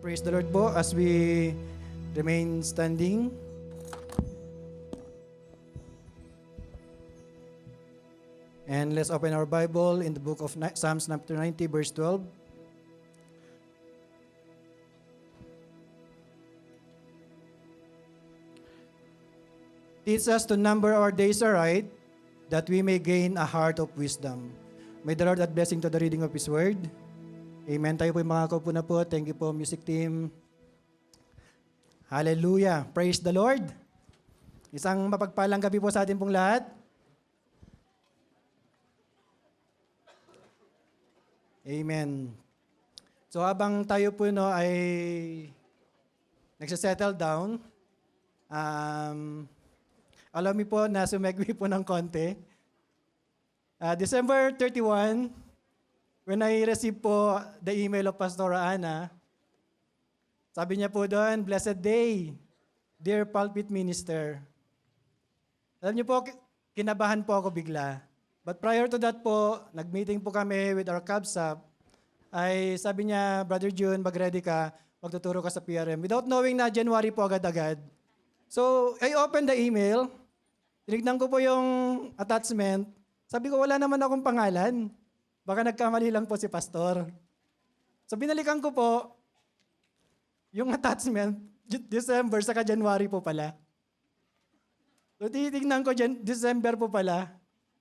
Praise the Lord po as we remain standing. And let's open our Bible in the book of Psalms chapter 90 verse 12. Teach us to number our days aright, that we may gain a heart of wisdom. May the Lord add blessing to the reading of His Word. Amen. Tayo po yung mga kaupo na po. Thank you po, music team. Hallelujah. Praise the Lord. Isang mapagpalang gabi po sa atin pong lahat. Amen. So habang tayo po ay nagsisettle down, allow me po na sumegwi po ng konti. December 31, when I received po the email of Pastor Ana, sabi niya po doon, "Blessed day, dear pulpit minister." Alam niyo po, kinabahan po ako bigla. But prior to that po, nag-meeting po kami with our CABSAP, ay sabi niya, "Brother June, mag-ready ka, magtuturo ka sa PRM." Without knowing na January po agad-agad. So, I opened the email, tinignan ko po yung attachment, sabi ko, wala naman akong pangalan. Baka nagkamali lang po si pastor. So, binalikan ko po, yung attachment, December, saka January po pala. So, titignan ko, December po pala.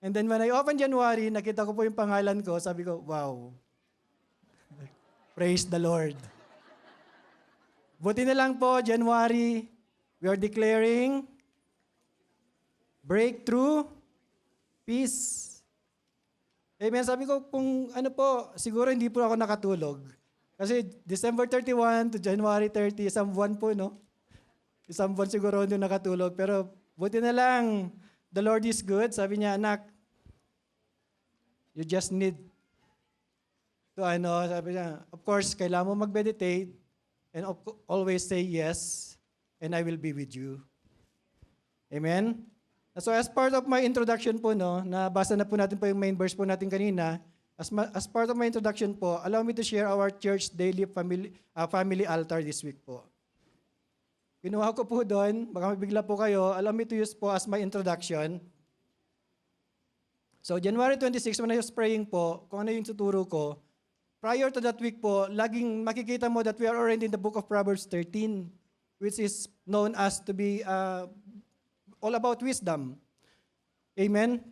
And then when I open January, nakita ko po yung pangalan ko, sabi ko, wow. Praise the Lord. Buti na lang po, January, we are declaring breakthrough, peace. Amen. Sabi ko, kung ano po, siguro hindi po ako nakatulog. Kasi December 31 to January 30, isang buwan po, no? Isang buwan siguro hindi nakatulog. Pero buti na lang, the Lord is good. Sabi niya, "Anak, you just need to sabi niya, of course, kailangan mo mag-meditate and always say yes, and I will be with you." Amen? So as part of my introduction po, nabasa na po natin po yung main verse po natin kanina. As part of my introduction po, allow me to share our church daily family altar this week po. Kinuha ko po doon, baka mabigla po kayo, allow me to use po as my introduction. So January 26, when I was praying po, kung ano yung tuturo ko, prior to that week po, laging makikita mo that we are already in the book of Proverbs 13, which is known as to be all about wisdom. Amen?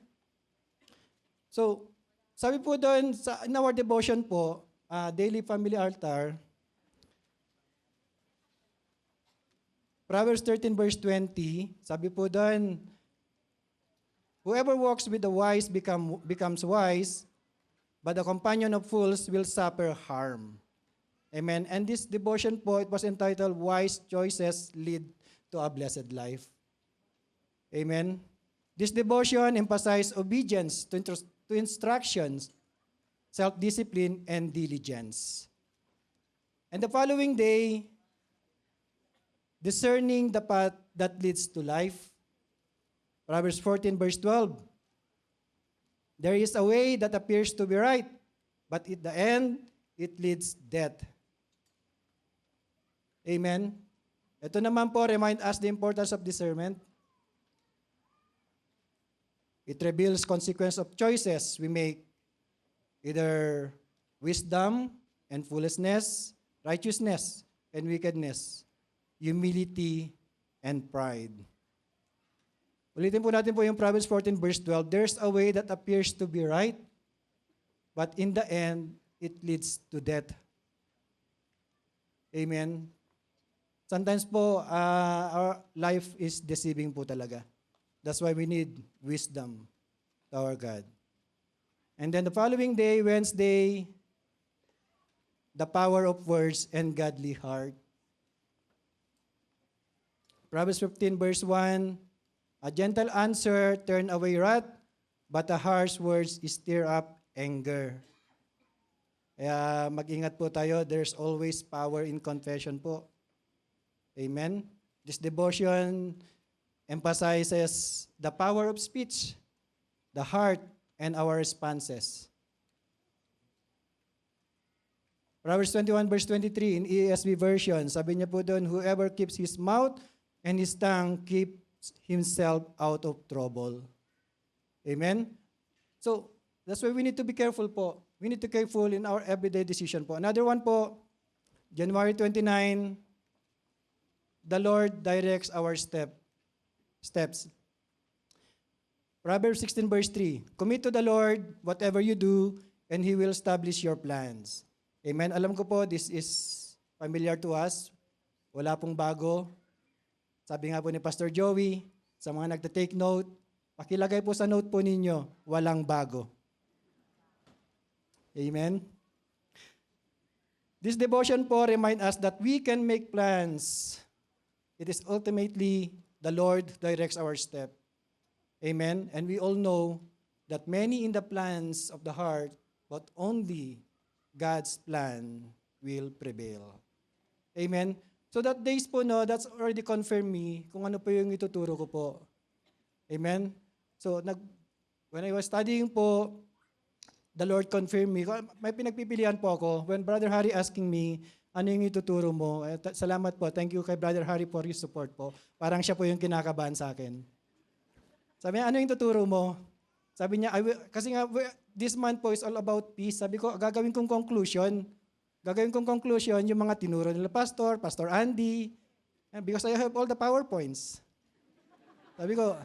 So, sabi po doon, in our devotion po, daily family altar, Proverbs 13 verse 20, sabi po doon, "Whoever walks with the wise becomes wise, but the companion of fools will suffer harm." Amen. And this devotion po, it was entitled, "Wise Choices Lead to a Blessed Life." Amen. This devotion emphasizes obedience to instructions, self-discipline, and diligence. And the following day, discerning the path that leads to life. Proverbs 14 verse 12. "There is a way that appears to be right, but at the end, it leads death." Amen. Ito naman po, remind us the importance of discernment. It reveals consequence of choices we make, either wisdom and foolishness, righteousness and wickedness, humility and pride. Ulitin po natin po yung Proverbs 14 verse 12. "There's a way that appears to be right, but in the end, it leads to death." Amen. Sometimes po, our life is deceiving po talaga. That's why we need wisdom to our God. And then the following day, Wednesday, the power of words and godly heart. Proverbs 15 verse 1, "A gentle answer turn away wrath, but a harsh words stir up anger." Kaya mag-ingat po tayo. There's always power in confession po. Amen? This devotion emphasizes the power of speech, the heart, and our responses. Proverbs 21 verse 23 in ESV version, sabi niya po doon, whoever keeps his mouth and his tongue keeps himself out of trouble. Amen? So, that's why we need to be careful po. We need to be careful in our everyday decision po. Another one po, January 29, the Lord directs our steps. Proverbs 16 verse 3, commit to the Lord whatever you do, and He will establish your plans. Amen? Alam ko po, this is familiar to us. Wala pong bago. Sabi nga po ni Pastor Joey, sa mga nagta-take note, pakilagay po sa note po ninyo, walang bago. Amen? This devotion po remind us that we can make plans. It is ultimately the Lord directs our step. Amen? And we all know that many in the plans of the heart, but only God's plan will prevail. Amen? So that days po, no, that's already confirmed me kung ano po yung ituturo ko po. Amen? So, when I was studying po, the Lord confirmed me. May pinagpipilian po ako. When Brother Harry asking me, ano yung ituturo mo? Salamat po. Thank you kay Brother Harry for his support po. Parang siya po yung kinakabahan sa akin. Sabi niya, ano yung tuturo mo? Sabi niya, kasi nga, this month po is all about peace. Sabi ko, gagawin kong conclusion. Yung mga tinuro nila Pastor Andy, because I have all the PowerPoints. Sabi ko,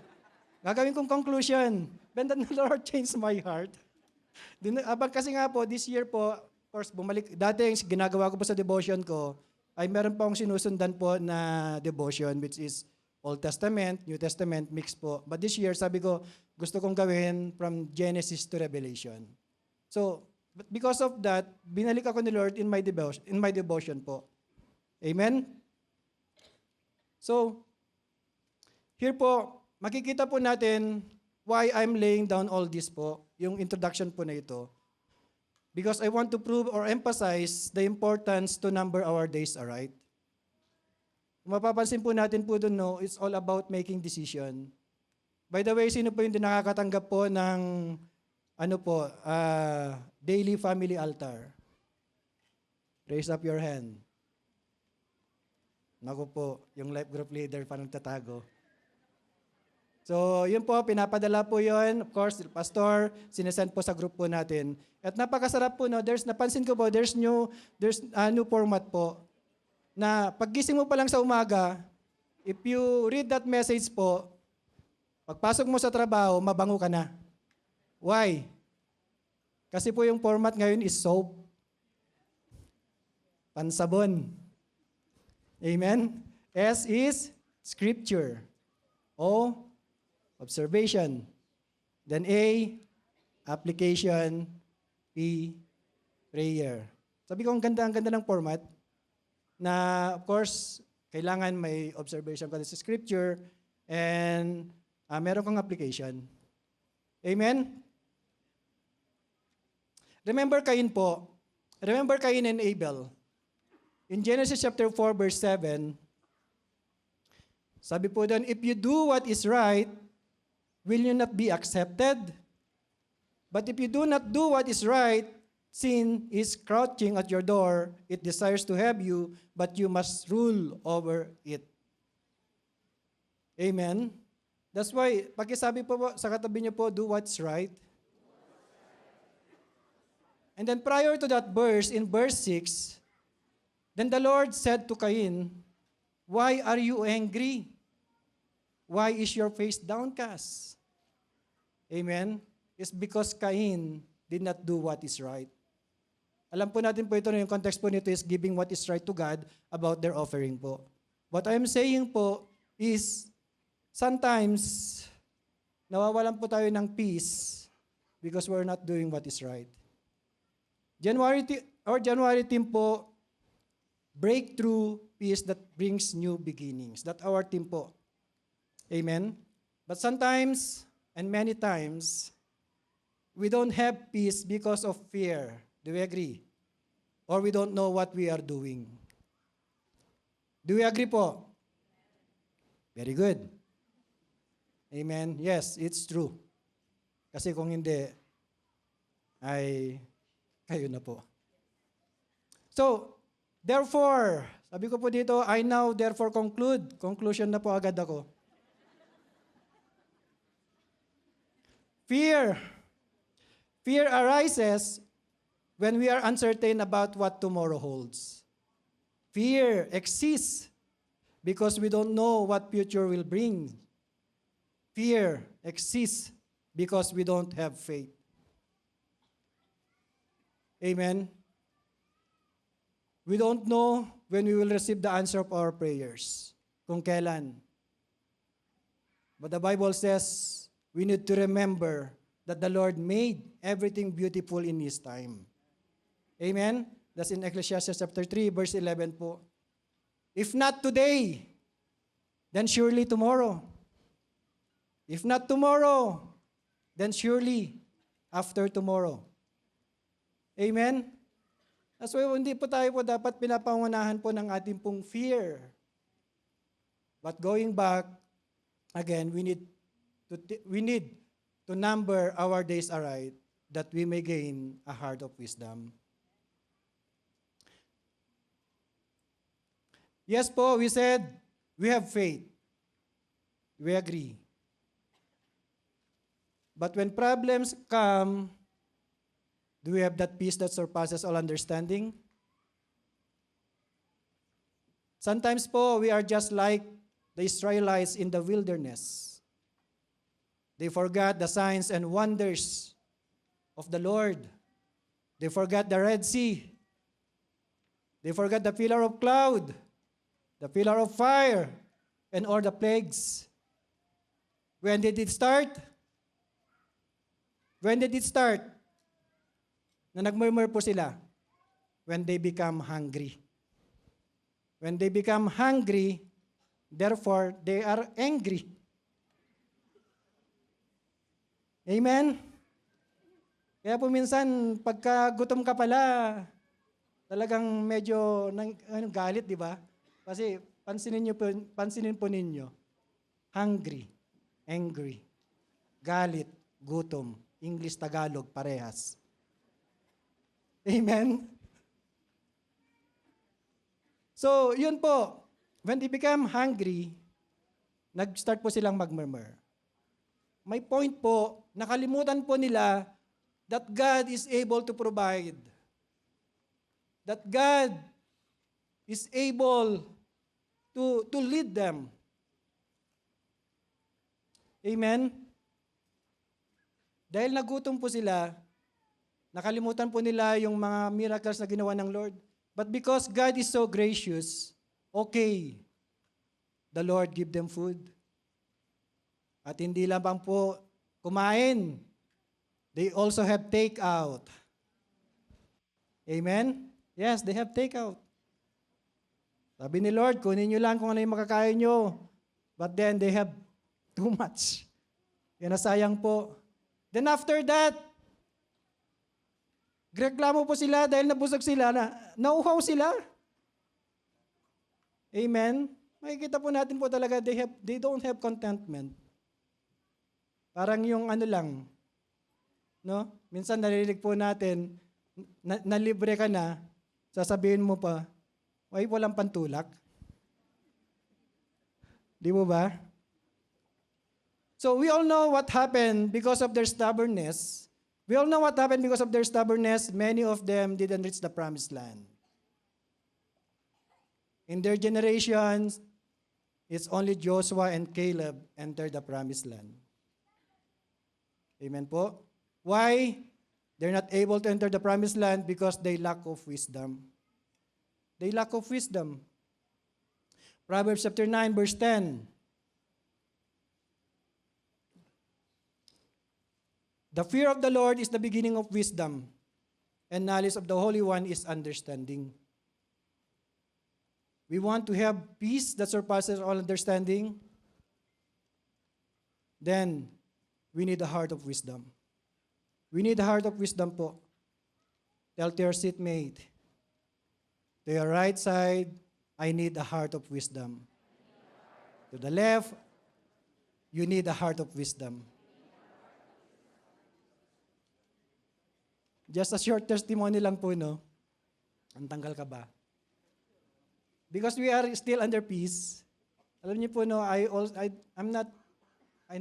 gagawin kong conclusion. Then the Lord changed my heart. Kasi nga po, this year po, of course, dati yung ginagawa ko po sa devotion ko, ay meron pa akong sinusundan po na devotion, which is Old Testament, New Testament, mix po. But this year, sabi ko, gusto kong gawin from Genesis to Revelation. So, because of that, binalik ako ni Lord in my devotion po. Amen? So, here po, makikita po natin why I'm laying down all this po, yung introduction po na ito. Because I want to prove or emphasize the importance to number our days aright. Kung mapapansin po natin po doon, no, it's all about making decision. By the way, sino po yung nakakatanggap po ng daily family altar? Raise up your hand. Naku po, yung life group leader pa nagtatago. So, yun po, pinapadala po yun. Of course, pastor, sinesend po sa group po natin. At napakasarap po, no? Napansin ko po, there's new format po. Na paggising mo pa lang sa umaga, if you read that message po, pagpasok mo sa trabaho, mabango ka na. Why? Kasi po yung format ngayon is soap. Pansabon. Amen? S is scripture. O, observation. Then A, application. P, prayer. Sabi ko, ang ganda ng format na, of course, kailangan may observation ka sa scripture and meron kang application. Amen? Remember Cain po. Remember Cain and Abel. In Genesis chapter 4, verse 7, sabi po doon, if you do what is right, will you not be accepted? But if you do not do what is right, sin is crouching at your door. It desires to have you, but you must rule over it. Amen? That's why, pakisabi po sa katabi niyo po, do what's right. And then prior to that verse, in verse 6, then the Lord said to Cain, why are you angry? Why is your face downcast? Amen? It's because Cain did not do what is right. Alam po natin po ito, yung context po nito is giving what is right to God about their offering po. What I'm saying po is, sometimes, nawawalan po tayo ng peace because we're not doing what is right. January team po, breakthrough peace that brings new beginnings. That's our team po. Amen? But sometimes, and many times, we don't have peace because of fear. Do we agree? Or we don't know what we are doing. Do we agree po? Very good. Amen? Yes, it's true. Kasi kung hindi, ay kayo na po. So, therefore, sabi ko po dito, I now therefore conclude. Conclusion na po agad ako. Fear. Fear arises when we are uncertain about what tomorrow holds. Fear exists because we don't know what future will bring. Fear exists because we don't have faith. Amen? We don't know when we will receive the answer of our prayers. Kung kailan. But the Bible says we need to remember that the Lord made everything beautiful in His time. Amen? That's in Ecclesiastes chapter 3, verse 11 po. If not today, then surely tomorrow. If not tomorrow, then surely after tomorrow. Amen? That's why hindi po tayo po dapat pinapangunahan po ng ating pong fear. But going back, again, we need to number our days aright that we may gain a heart of wisdom. Yes po, we said we have faith. We agree. But when problems come, do we have that peace that surpasses all understanding? Sometimes po, we are just like the Israelites in the wilderness. They forgot the signs and wonders of the Lord. They forgot the Red Sea. They forgot the pillar of cloud, the pillar of fire, and all the plagues. When did it start? When did it start? Na nagmurmur po sila. When they become hungry. When they become hungry, therefore, they are angry. Amen? Kaya po minsan, pagka gutom ka pala, talagang medyo galit, di ba? Kasi pansinin po ninyo, hungry, angry, galit, gutom, English, Tagalog, parehas. Amen? So, yun po. When they become hungry, nag-start po silang magmurmur. May point po, nakalimutan po nila that God is able to provide. That God is able to lead them. Amen? Dahil nagutom po sila, nakalimutan po nila yung mga miracles na ginawa ng Lord. But because God is so gracious, okay, the Lord give them food. At hindi lamang po kumain, they also have takeout. Amen? Yes, they have takeout. Sabi ni Lord, kunin nyo lang kung ano yung makakain nyo. But then they have too much. Yan na sayang po. Then after that, reklamo po sila dahil nabusog sila, nauhaw sila. Amen? Makikita po natin po talaga, they don't have contentment. Parang yung ano lang, no? Minsan narinig po natin, nalibre ka na, sasabihin mo pa, ay walang pantulak. Di mo ba? So we all know what happened because of their stubbornness. We all know what happened because of their stubbornness. Many of them didn't reach the promised land. In their generations, it's only Joshua and Caleb entered the promised land. Amen po? Why? They're not able to enter the promised land because they lack of wisdom. They lack of wisdom. Proverbs chapter 9, verse 10. The fear of the Lord is the beginning of wisdom, and knowledge of the Holy One is understanding. We want to have peace that surpasses all understanding. Then, we need a heart of wisdom. We need a heart of wisdom po. Tell to your seatmate, to your right side, I need a heart of wisdom. To the left, you need a heart of wisdom. Just a short testimony lang po, no? Ang tanggal ka ba? Because we are still under peace. Alam niyo po, no, I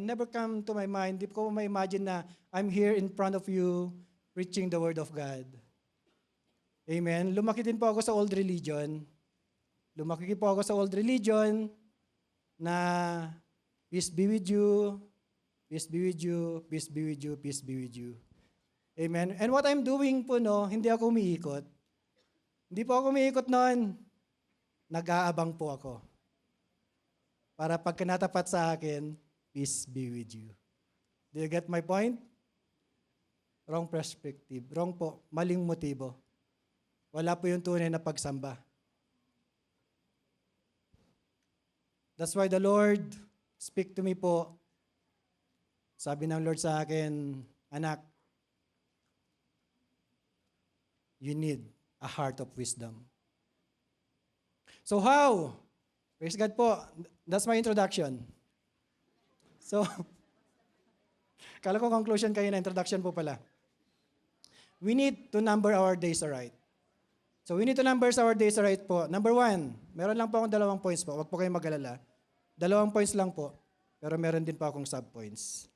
never come to my mind, di ko ma-imagine na I'm here in front of you preaching the Word of God. Amen. Lumaki din po ako sa old religion. Lumaki po ako sa old religion na peace be with you, peace be with you, peace be with you, peace be with you. Amen. And what I'm doing po, no, hindi ako umiikot. Hindi po ako umiikot noon. Nag-aabang po ako. Para pagka natapat sa akin, peace be with you. Do you get my point? Wrong perspective. Wrong po. Maling motibo. Wala po yung tunay na pagsamba. That's why the Lord speak to me po. Sabi ng Lord sa akin, anak, you need a heart of wisdom. So how? Praise God po. That's my introduction. So, kala ko conclusion kayo na introduction po pala. We need to number our days aright. So we need to number our days aright po. Number 1, meron lang po akong 2 points po. Huwag po kayong mag-alala. 2 points lang po. Pero meron din po akong sub-points.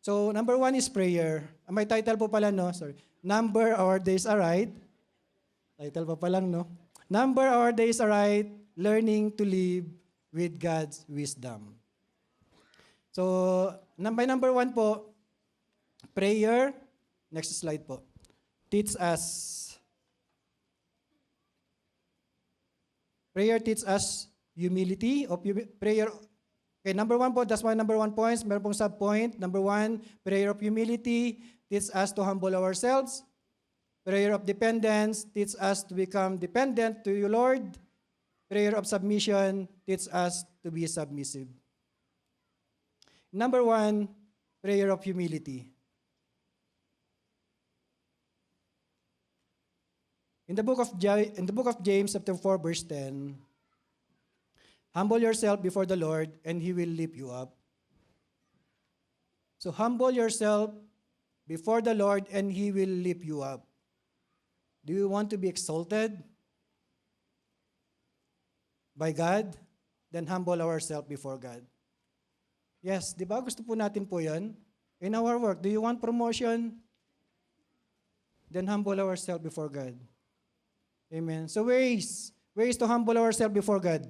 So number 1 is prayer. May title po pala, no? Sorry. Number our days aright. Title pa lang, no? Number our days aright, learning to live with God's wisdom. So, number 1 po, prayer. Next slide po. Teach us. Prayer teach us humility. Prayer. Okay, number 1 po, that's my number 1 points. Meron pong sub-point. Number 1, prayer of humility teach us to humble ourselves. Prayer of dependence teach us to become dependent to you, Lord. Prayer of submission teach us to be submissive. Number 1, prayer of humility. In the book of James, chapter 4, verse 10, humble yourself before the Lord, and He will lift you up. So humble yourself before the Lord, and He will lift you up. Do you want to be exalted by God? Then humble ourselves before God. Yes, di ba? Gusto po natin po yan. In our work, do you want promotion? Then humble ourselves before God. Amen. So ways to humble ourselves before God.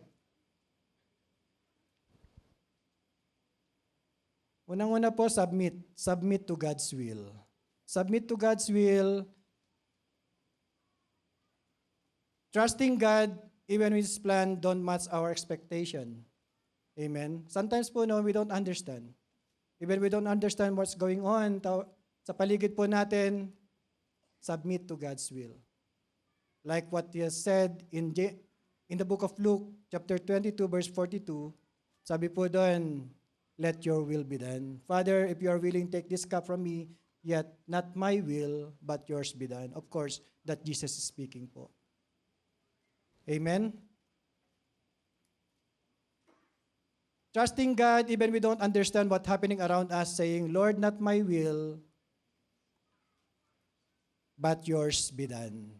Unang-una po, submit. Submit to God's will. Submit to God's will. Trusting God, even when His plan don't match our expectation. Amen. Sometimes po, no, we don't understand. Even we don't understand what's going on sa paligid po natin, submit to God's will. Like what He has said in the book of Luke, chapter 22, verse 42, sabi po doon, let your will be done. Father, if you are willing, take this cup from me, yet not my will, but yours be done. Of course, that Jesus is speaking po. Amen? Trusting God, even we don't understand what's happening around us, saying, Lord, not my will, but yours be done.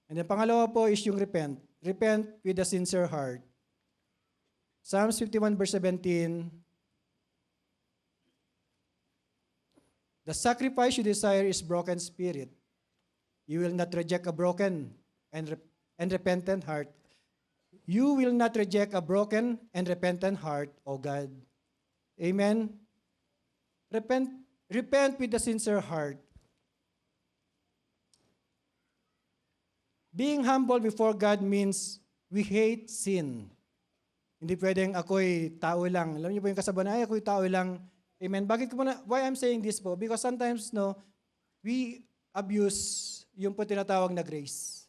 And then pangalawa po is yung repent. Repent with a sincere heart. Psalms 51 verse 17, the sacrifice you desire is broken spirit. You will not reject a broken and repentant heart. You will not reject a broken and repentant heart, O God. Amen? Repent with a sincere heart. Being humble before God means we hate sin. Hindi pwedeng ako'y tao lang. Alam niyo po yung kasabayan, ay ako'y tao lang. Amen. Why I'm saying this po? Because sometimes, no, we abuse yung po tinatawag na grace.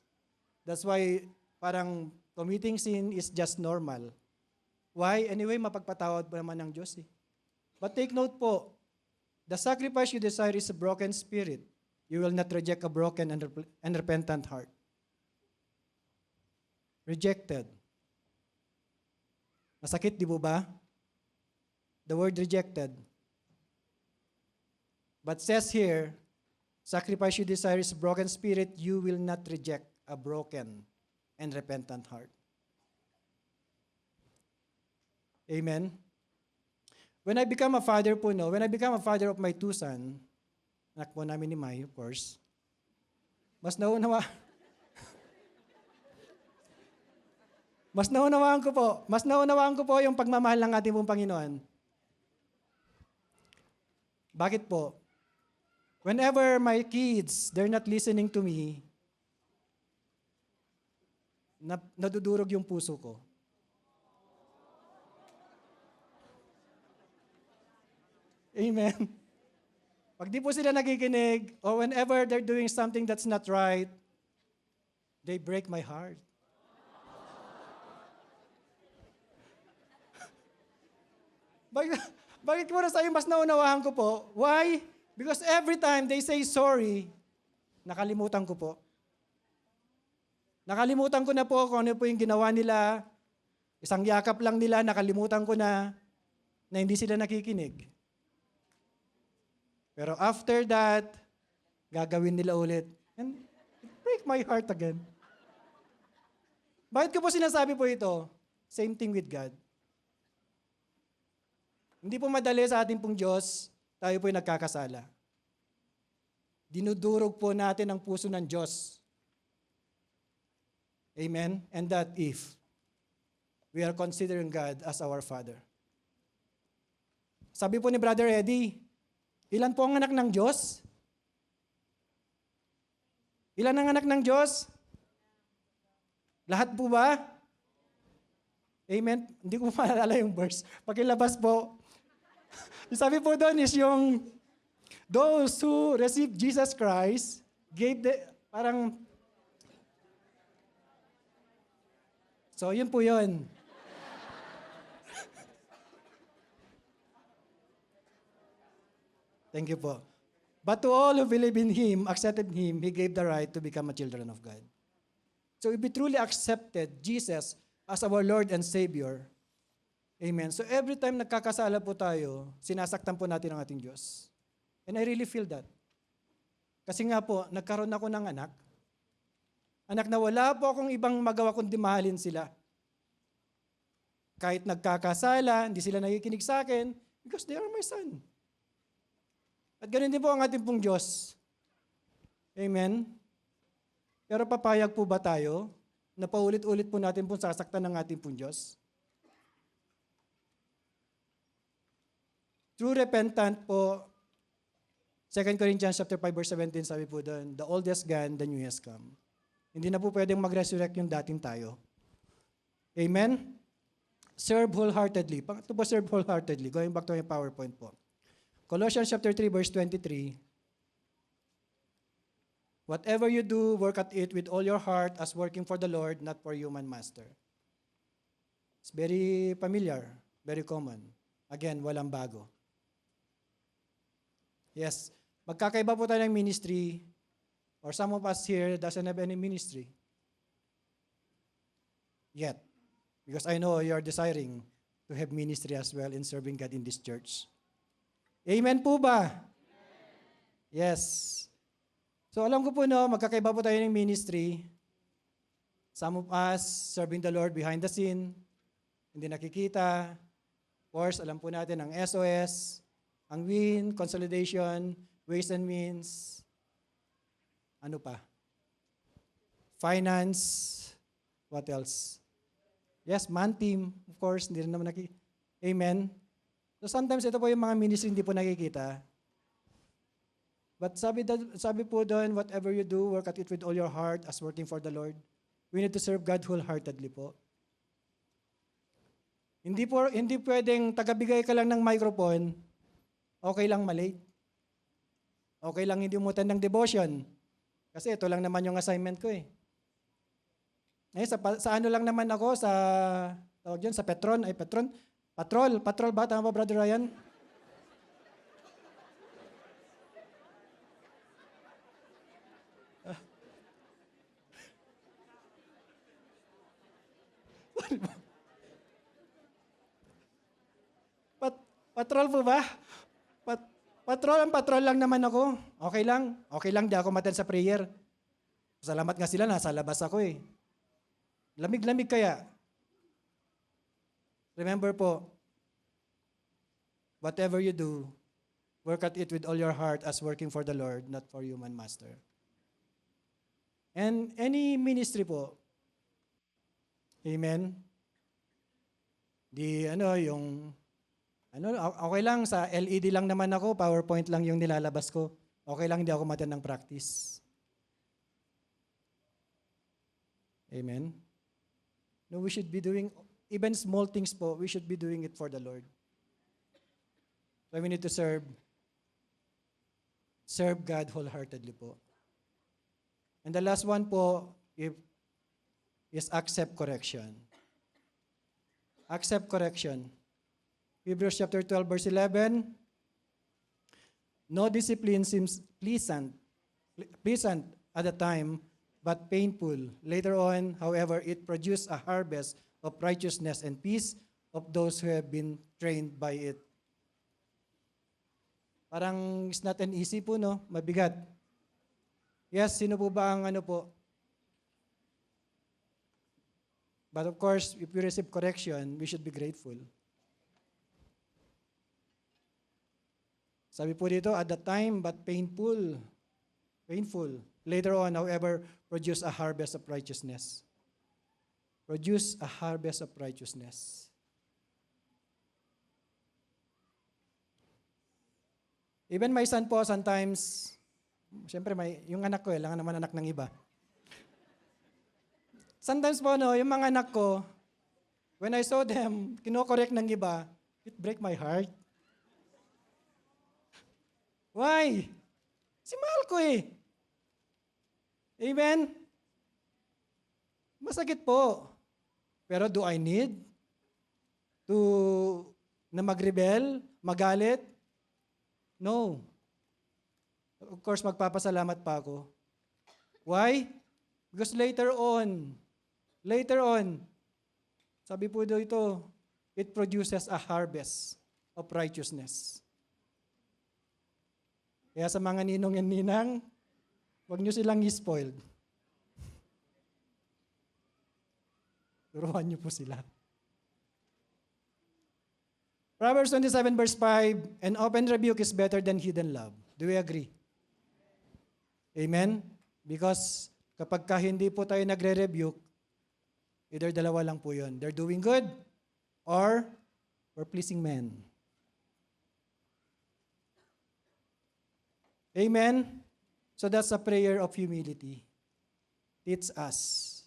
That's why parang committing sin is just normal. Why? Anyway, mapagpatawad pa naman ng Diyos eh. But take note po, the sacrifice you desire is a broken spirit. You will not reject a broken and repentant heart. Rejected. Masakit, di po ba? The word rejected. But says here, sacrifice you desire is a broken spirit, you will not reject a broken and repentant heart. Amen? When I become a father po, no, when I become a father of my two sons, anak po namin ni Mai, of course, mas naunawaan ko po yung pagmamahal ng ating pong Panginoon. Bakit po? Whenever my kids, they're not listening to me, nadudurog yung puso ko. Amen. Pag di po sila nakikinig, or whenever they're doing something that's not right, they break my heart. Bakit ko na sa'yo mas naunawahan ko po? Why? Because every time they say sorry, nakalimutan ko po. Nakalimutan ko na po kung ano po yung ginawa nila. Isang yakap lang nila, nakalimutan ko na hindi sila nakikinig. Pero after that, gagawin nila ulit. And it break my heart again. Bakit ko po sinasabi po ito? Same thing with God. Hindi po madali sa ating pong Diyos, tayo po'y nagkakasala. Dinudurog po natin ang puso ng Diyos. Amen? And that if we are considering God as our Father. Sabi po ni Brother Eddie, ilan po ang anak ng Diyos? Ilan ang anak ng Diyos? Lahat po ba? Amen? Hindi ko maalala yung verse. Pakilabas po. Yung sabi po doon is yung those who received Jesus Christ gave the, parang, so yun po yun. Thank you po. But to all who believe in Him, accepted Him, He gave the right to become a children of God. So if we truly accepted Jesus as our Lord and Savior, amen. So every time nagkakasala po tayo, sinasaktan po natin ang ating Diyos. And I really feel that. Kasi nga po, nagkaroon ako ng anak. Anak na wala po akong ibang magawa kundi mahalin sila. Kahit nagkakasala, hindi sila nakikinig sa akin because they are my son. At ganun din po ang ating pong Diyos. Amen. Pero papayag po ba tayo na paulit-ulit po natin pong sasaktan ng ating pong Diyos? True repentant po, 2 Corinthians chapter 5 verse 17, sabi po doon, the old has gone, the new has come. Hindi na po pwedeng mag-resurrect yung dating tayo. Amen? Serve wholeheartedly. Ito po, serve wholeheartedly. Going back to my PowerPoint po. Colossians chapter 3 verse 23, whatever you do, work at it with all your heart as working for the Lord, not for human master. It's very familiar, very common. Again, walang bago. Yes, magkakaiba po tayo ng ministry, or some of us here doesn't have any ministry yet. Because I know you're desiring to have ministry as well in serving God in this church. Amen po ba? Yes. So alam ko po no, magkakaiba po tayo ng ministry. Some of us serving the Lord behind the scene, hindi nakikita. Of course, alam po natin ang SOS, ang WIN, consolidation, ways and means, ano pa? Finance, what else? Yes, man team, of course, hindi rin naman Amen. So sometimes ito po yung mga ministry hindi po nakikita. But sabi po doon, whatever you do, work at it with all your heart as working for the Lord. We need to serve God wholeheartedly po. Hindi pwedeng tagabigay ka lang ng microphone, okay lang malate. Okay lang hindi umutan ng devotion. Kasi ito lang naman yung assignment ko eh. Sa ano lang naman ako, tawag yun, sa Petron, Patrol ba? Tama ba, Brother Ryan? Patrol po ba? Patrol lang naman ako. Okay lang. Okay lang, di ako maten sa prayer. Salamat nga sila, nasa labas ako eh. Lamig-lamig kaya. Remember po, whatever you do, work at it with all your heart as working for the Lord, not for human master. And any ministry po, amen, okay lang, sa LED lang naman ako, PowerPoint lang yung nilalabas ko. Okay lang, hindi ako matan ng practice. Amen? No, we should be doing, even small things po, we should be doing it for the Lord. So we need to serve God wholeheartedly po. And the last one po, is accept correction. Accept correction. Hebrews chapter 12, verse 11. No discipline seems pleasant at the time, but painful. Later on, however, it produced a harvest of righteousness and peace of those who have been trained by it. Parang it's not an easy po, no? Mabigat. Yes, sino po ba ang But of course, if we receive correction, we should be grateful. Sabi po dito, at the time, but painful. Painful. Later on, however, produce a harvest of righteousness. Produce a harvest of righteousness. Even my son po, sometimes, siyempre yung anak ko, lang naman anak ng iba. Sometimes po, yung mga anak ko, when I saw them, kinokorek ng iba, it break my heart. Why? Si mahal ko eh. Amen? Masakit po. Pero do I need na mag-rebel, magalit? No. Of course, magpapasalamat pa ako. Why? Because later on, sabi po dito, it produces a harvest of righteousness. Kaya sa mga ninong and ninang, huwag nyo silang i-spoiled. Turuan nyo po sila. Proverbs 27 verse 5, an open rebuke is better than hidden love. Do we agree? Amen? Because kapag hindi po tayo nagre-rebuke, either dalawa lang po yun. They're doing good or we're pleasing men. Amen? So that's a prayer of humility. Teach us,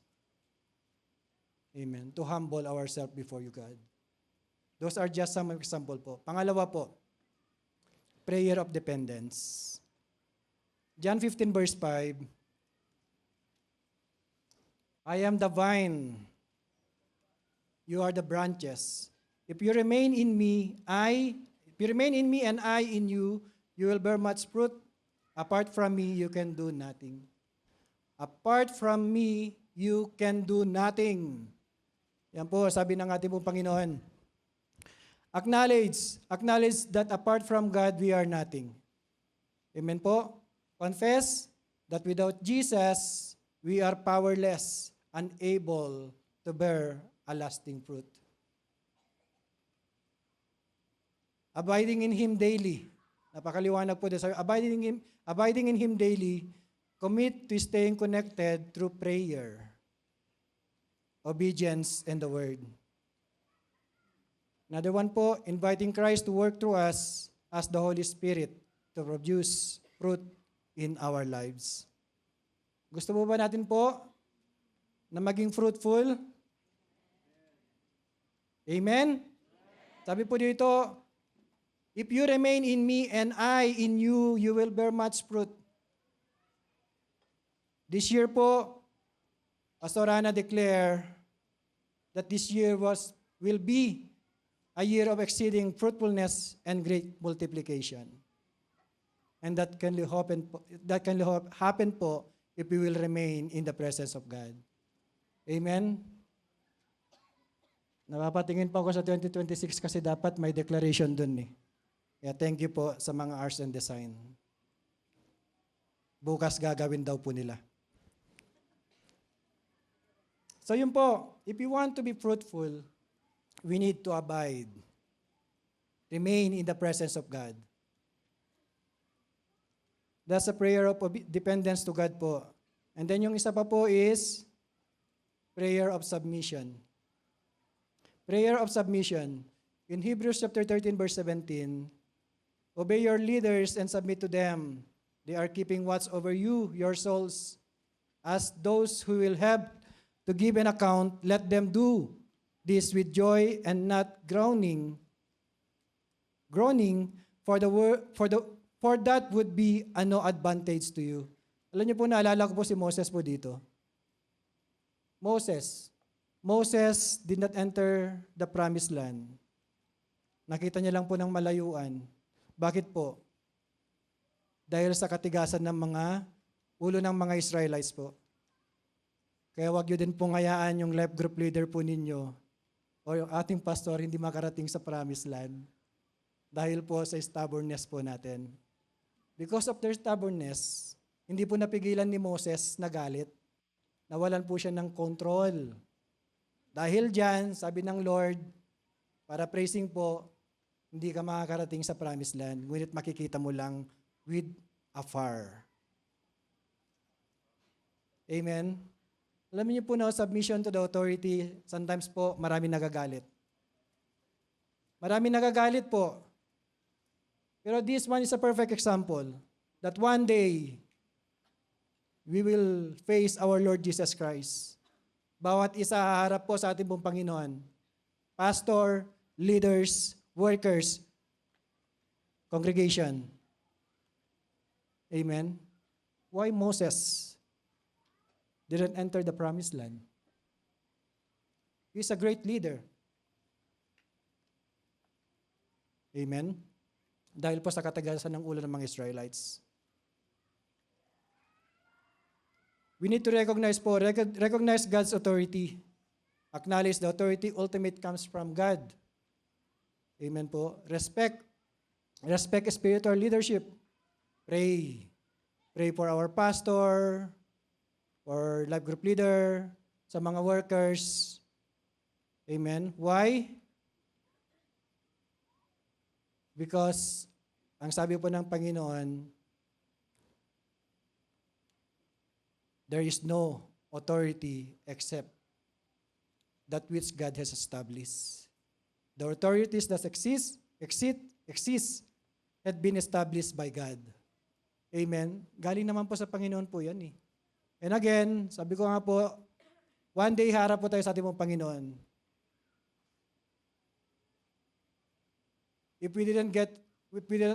amen, to humble ourselves before you, God. Those are just some example po. Pangalawa po, prayer of dependence. John 15 verse 5, I am the vine, you are the branches. If you remain in me and I in you, you will bear much fruit. Apart from me, you can do nothing. Apart from me, you can do nothing. Yan po, sabi ng ating pong Panginoon. Acknowledge that apart from God, we are nothing. Amen po? Confess that without Jesus, we are powerless, unable to bear a lasting fruit. Abiding in Him daily. Napakaliwanag po dito. Abiding in Him daily, commit to staying connected through prayer, obedience, and the Word. Another one po, inviting Christ to work through us as the Holy Spirit to produce fruit in our lives. Gusto mo ba natin po na maging fruitful? Amen? Sabi po dito, if you remain in me and I in you, you will bear much fruit. This year po, Pastor Ana declare that this year will be a year of exceeding fruitfulness and great multiplication. And that can happen po if we will remain in the presence of God. Amen? Napapatingin pa ako sa 2026 kasi dapat may declaration dun eh. Kaya thank you po sa mga arts and design. Bukas gagawin daw po nila. So yun po, if you want to be fruitful, we need to abide. Remain in the presence of God. That's a prayer of dependence to God po. And then yung isa pa po is prayer of submission. Prayer of submission. In Hebrews chapter 13, verse 17, obey your leaders and submit to them. They are keeping watch over you, your souls. As those who will have to give an account, let them do this with joy and not groaning. Groaning for that would be no advantage to you. Alam niyo po, naalala ko po si Moses po dito. Moses did not enter the promised land. Nakita niya lang po ng malayuan. Bakit po? Dahil sa katigasan ng mga ulo ng mga Israelites po. Kaya wag niyo din pong hayaan yung life group leader po ninyo o yung ating pastor hindi makarating sa promised land. Dahil po sa stubbornness po natin. Because of their stubbornness, hindi po napigilan ni Moses na galit. Nawalan po siya ng control. Dahil dyan, sabi ng Lord, para praising po, hindi ka makakarating sa promised land, ngunit makikita mo lang with afar. Amen? Alam niyo po na submission to the authority, sometimes po marami nagagalit. Marami nagagalit po. Pero this one is a perfect example that one day, we will face our Lord Jesus Christ. Bawat isa haharap po sa ating pong Panginoon. Pastor, leaders, workers, congregation. Amen? Why Moses didn't enter the promised land? He's a great leader. Amen? Dahil po sa katagasan ng ulo ng mga Israelites. We need to recognize God's authority. Acknowledge the authority ultimate comes from God. Amen po. Respect spiritual leadership. Pray. Pray for our pastor, for life group leader, sa mga workers. Amen. Why? Because, ang sabi po ng Panginoon, there is no authority except that which God has established. The authorities that exist had been established by God. Amen? Galing naman po sa Panginoon po yan eh. And again, sabi ko nga po, one day harap po tayo sa ating pong Panginoon. If we didn't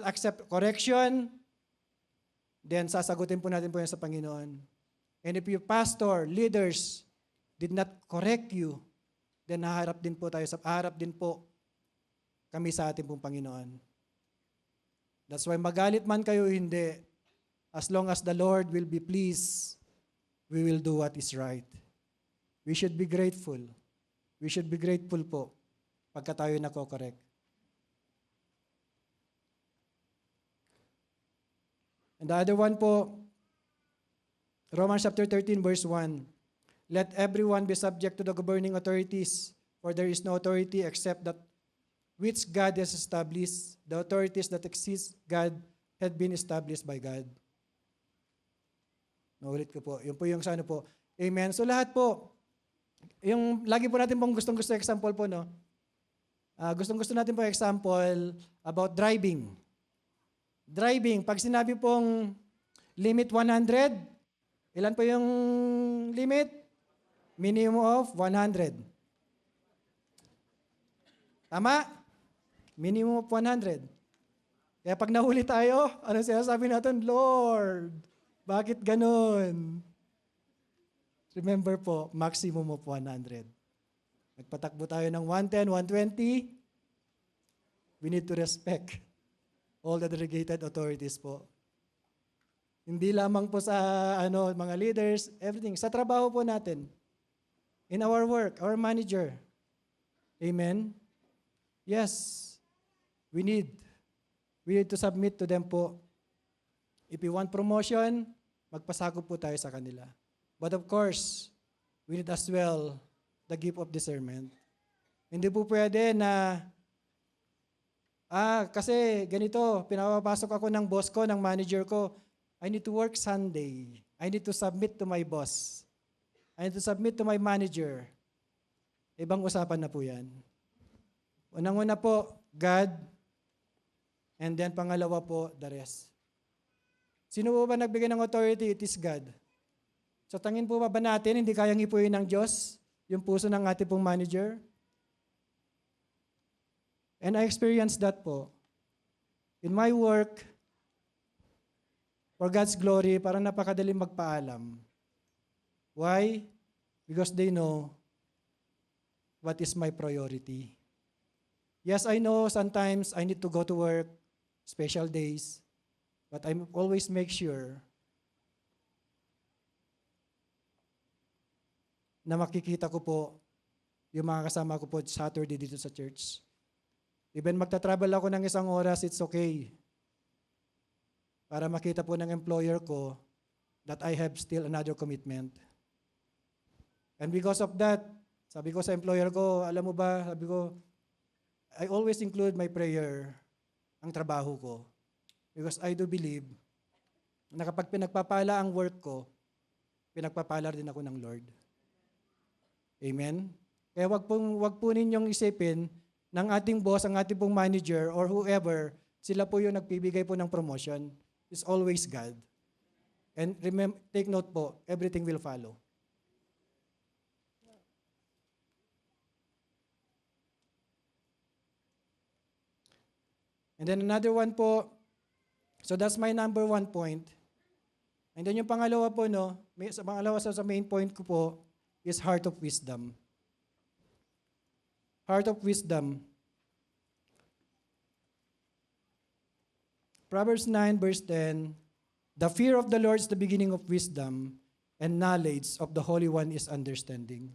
accept correction, then sasagutin po natin po yan sa Panginoon. And if your pastor, leaders, did not correct you, then haharap din po kami sa ating pong Panginoon. That's why magalit man kayo hindi, as long as the Lord will be pleased, we will do what is right. We should be grateful. We should be grateful po pagka tayo nako-correct. And the other one po, Romans chapter 13, verse 1. Let everyone be subject to the governing authorities, for there is no authority except that which God has established. The authorities that exist, God had been established by God. Naulit ko po. Yun po yung sa ano po. Amen. So lahat po, yung lagi po natin pong gustong-gusto example po, no? Gustong-gusto natin po example about driving. Driving, pag sinabi pong limit 100, ilan po yung limit? Minimum of 100. Tama? Minimum of 100. Kaya pag nahuli tayo, ano sinasabi natin? Lord, bakit ganun? Remember po, maximum of 100. Nagpatakbo tayo ng 110, 120, we need to respect all the delegated authorities po. Hindi lamang po sa mga leaders, everything. Sa trabaho po natin. In our work, our manager. Amen? Yes, we need we need to submit to them po. If we want promotion, magpasakop po tayo sa kanila. But of course, we need as well the gift of discernment. Hindi po pwede na, kasi ganito, pinapapasok ako ng boss ko, ng manager ko, I need to work Sunday. I need to submit to my boss. I need to submit to my manager. Ibang usapan na po yan. Unang-una po, God, and then pangalawa po, the rest. Sino po ba nagbigay ng authority? It is God. So tangin po ba natin, hindi kayang ipuin ng Diyos yung puso ng ating pong manager? And I experienced that po. In my work, for God's glory, parang napakadaling magpaalam. Why? Because they know what is my priority. Yes, I know sometimes I need to go to work, special days, but I always make sure na makikita ko po yung mga kasama ko po Saturday dito sa church. Even magta-travel ako ng 1 oras, it's okay. Para makita po ng employer ko that I have still another commitment. And because of that, sabi ko sa employer ko, alam mo ba, sabi ko, I always include my prayer, ang trabaho ko. Because I do believe na kapag pinagpapala ang work ko, pinagpapala rin ako ng Lord. Amen? Kaya wag po ninyong isipin ng ating boss, ang ating pong manager, or whoever, sila po yung nagpibigay po ng promotion. It's always God. And remember, take note po, everything will follow. And then another one po, so that's my number 1 point. And then yung pangalawa po, sa main point ko po, is heart of wisdom. Heart of wisdom. Proverbs 9 verse 10, the fear of the Lord is the beginning of wisdom, and knowledge of the Holy One is understanding.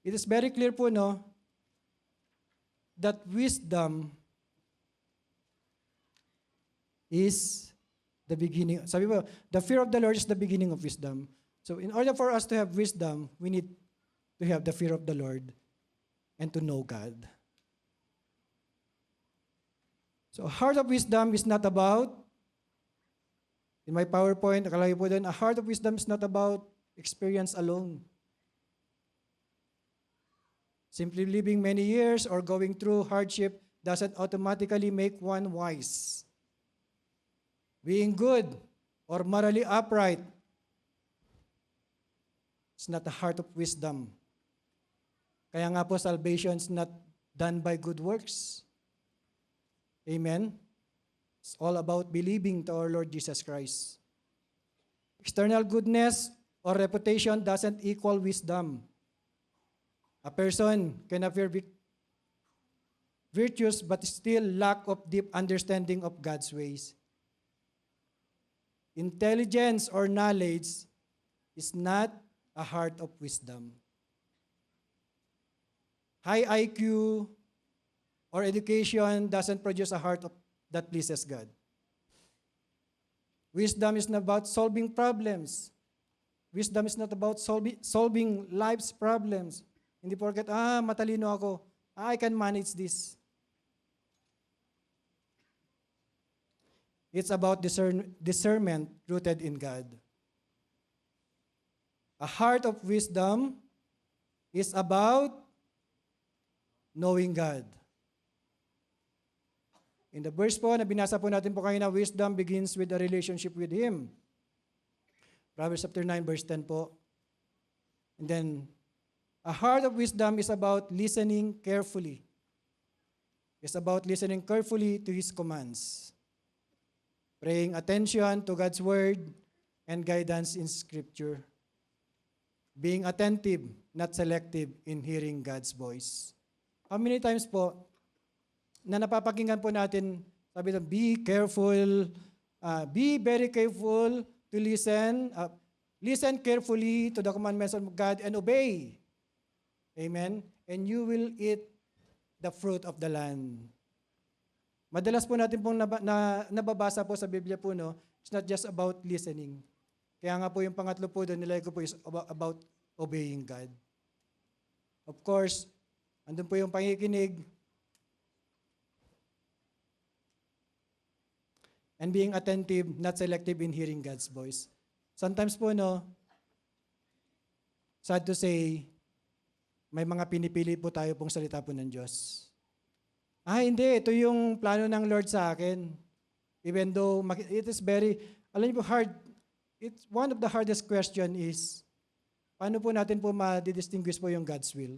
It is very clear po, that wisdom is the beginning. Sabi po, the fear of the Lord is the beginning of wisdom. So in order for us to have wisdom, we need to have the fear of the Lord and to know God. So heart of wisdom is not about, in my PowerPoint, nakalagay po doon, a heart of wisdom is not about experience alone. Simply living many years or going through hardship doesn't automatically make one wise. Being good or morally upright is not the heart of wisdom. Kaya nga po, salvation is not done by good works. Amen? It's all about believing to our Lord Jesus Christ. External goodness or reputation doesn't equal wisdom. A person can appear virtuous but still lack of deep understanding of God's ways. Intelligence or knowledge is not a heart of wisdom. High IQ or education doesn't produce a heart that pleases God. Wisdom is not about solving problems. Wisdom is not about solving life's problems. Hindi porket, matalino ako. I can manage this. It's about discernment rooted in God. A heart of wisdom is about knowing God. In the verse po, na binasa po natin po kanina, wisdom begins with a relationship with Him. Proverbs chapter 9, verse 10 po. And then, a heart of wisdom is about listening carefully. It's about listening carefully to His commands. Paying attention to God's word and guidance in Scripture. Being attentive, not selective in hearing God's voice. How many times po na napapakinggan po natin, sabi doon, be careful, be very careful to listen, listen carefully to the commandments of God and obey. Amen? And you will eat the fruit of the land. Madalas po natin pong nababasa po sa Biblia po, no, it's not just about listening. Kaya nga po yung pangatlo po doon nilagay ko po is about obeying God. Of course, andun po yung pangikinig and being attentive, not selective in hearing God's voice. Sometimes po, no, sad to say, may mga pinipili po tayo pong salita po ng Diyos. Hindi, ito yung plano ng Lord sa akin. Even though it is very, alam niyo po, hard. It's one of the hardest question is, paano po natin po ma-distinguish po yung God's will?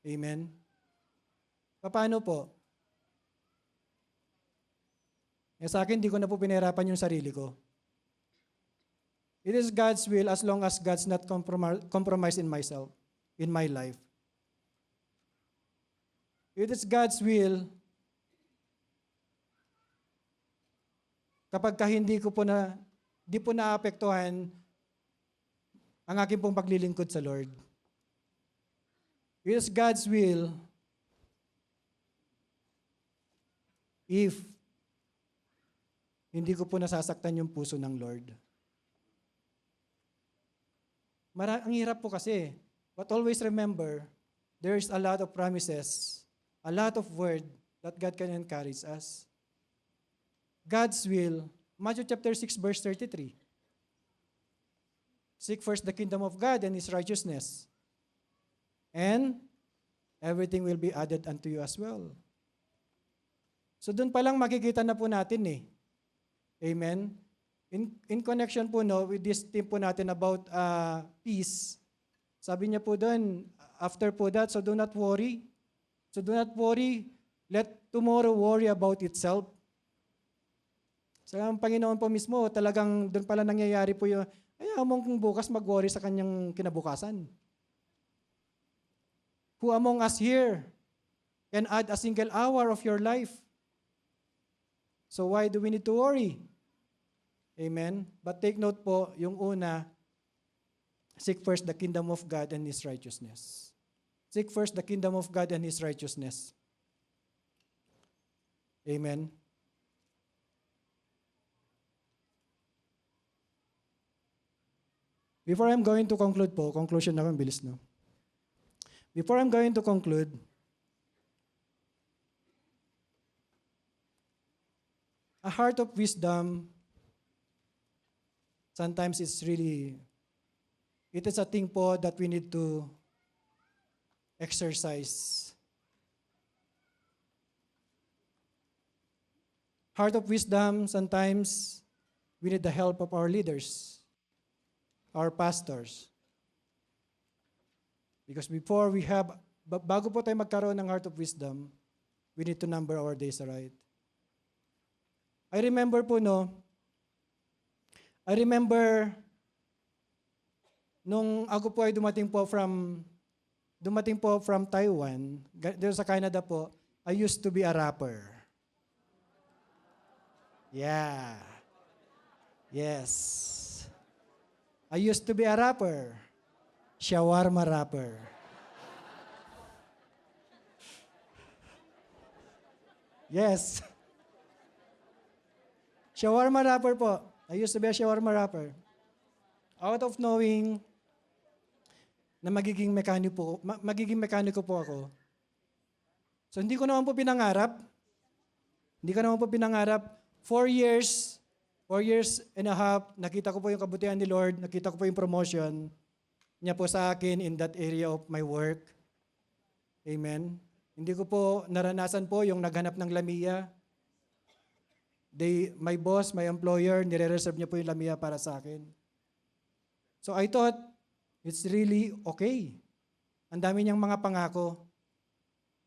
Amen? Paano po? Sa akin, di ko na po pinahirapan yung sarili ko. It is God's will as long as God's not compromise in myself, in my life. It is God's will kapag hindi ko po di po naapektuhan ang aking pong paglilingkod sa Lord. It is God's will if hindi ko po nasasaktan yung puso ng Lord. Ang hirap po kasi. But always remember, there is a lot of promises, a lot of word that God can encourage us. God's will, Matthew chapter 6, verse 33. Seek first the kingdom of God and His righteousness, and everything will be added unto you as well. So doon pa lang makikita na po natin Amen? In connection po with this theme po natin about peace, sabi niya po doon, after po that, so do not worry. So do not worry, let tomorrow worry about itself. So ang Panginoon po mismo, talagang doon pala nangyayari po yung, ayaw mong kung bukas mag-worry sa kanyang kinabukasan. Who among us here can add a single hour of your life? So why do we need to worry? Amen? But take note po, yung una, seek first the kingdom of God and His righteousness. Seek first the kingdom of God and His righteousness. Amen? Before I'm going to conclude po, conclusion na akong bilis, no? Before I'm going to conclude, a heart of wisdom, sometimes it is a thing po that we need to exercise. Heart of wisdom, sometimes we need the help of our leaders, our pastors. Because bago po tayo magkaroon ng heart of wisdom, we need to number our days right. I remember nung ako po ay dumating po from Taiwan, dito sa Canada po, I used to be a rapper. Yeah. Yes. I used to be a rapper. Shawarma rapper. Yes. Shawarma rapper po. I used to be a shawarma rapper. Out of knowing na magiging mekaniko po ako. So hindi ko naman po pinangarap. 4 years and a half, nakita ko po yung kabutihan ni Lord, nakita ko po yung promotion niya po sa akin in that area of my work. Amen. Hindi ko po naranasan po yung naghanap ng lamia. My boss, my employer, nire-reserve niya po yung lamia para sa akin. So I thought, it's really okay. Ang dami niyang mga pangako.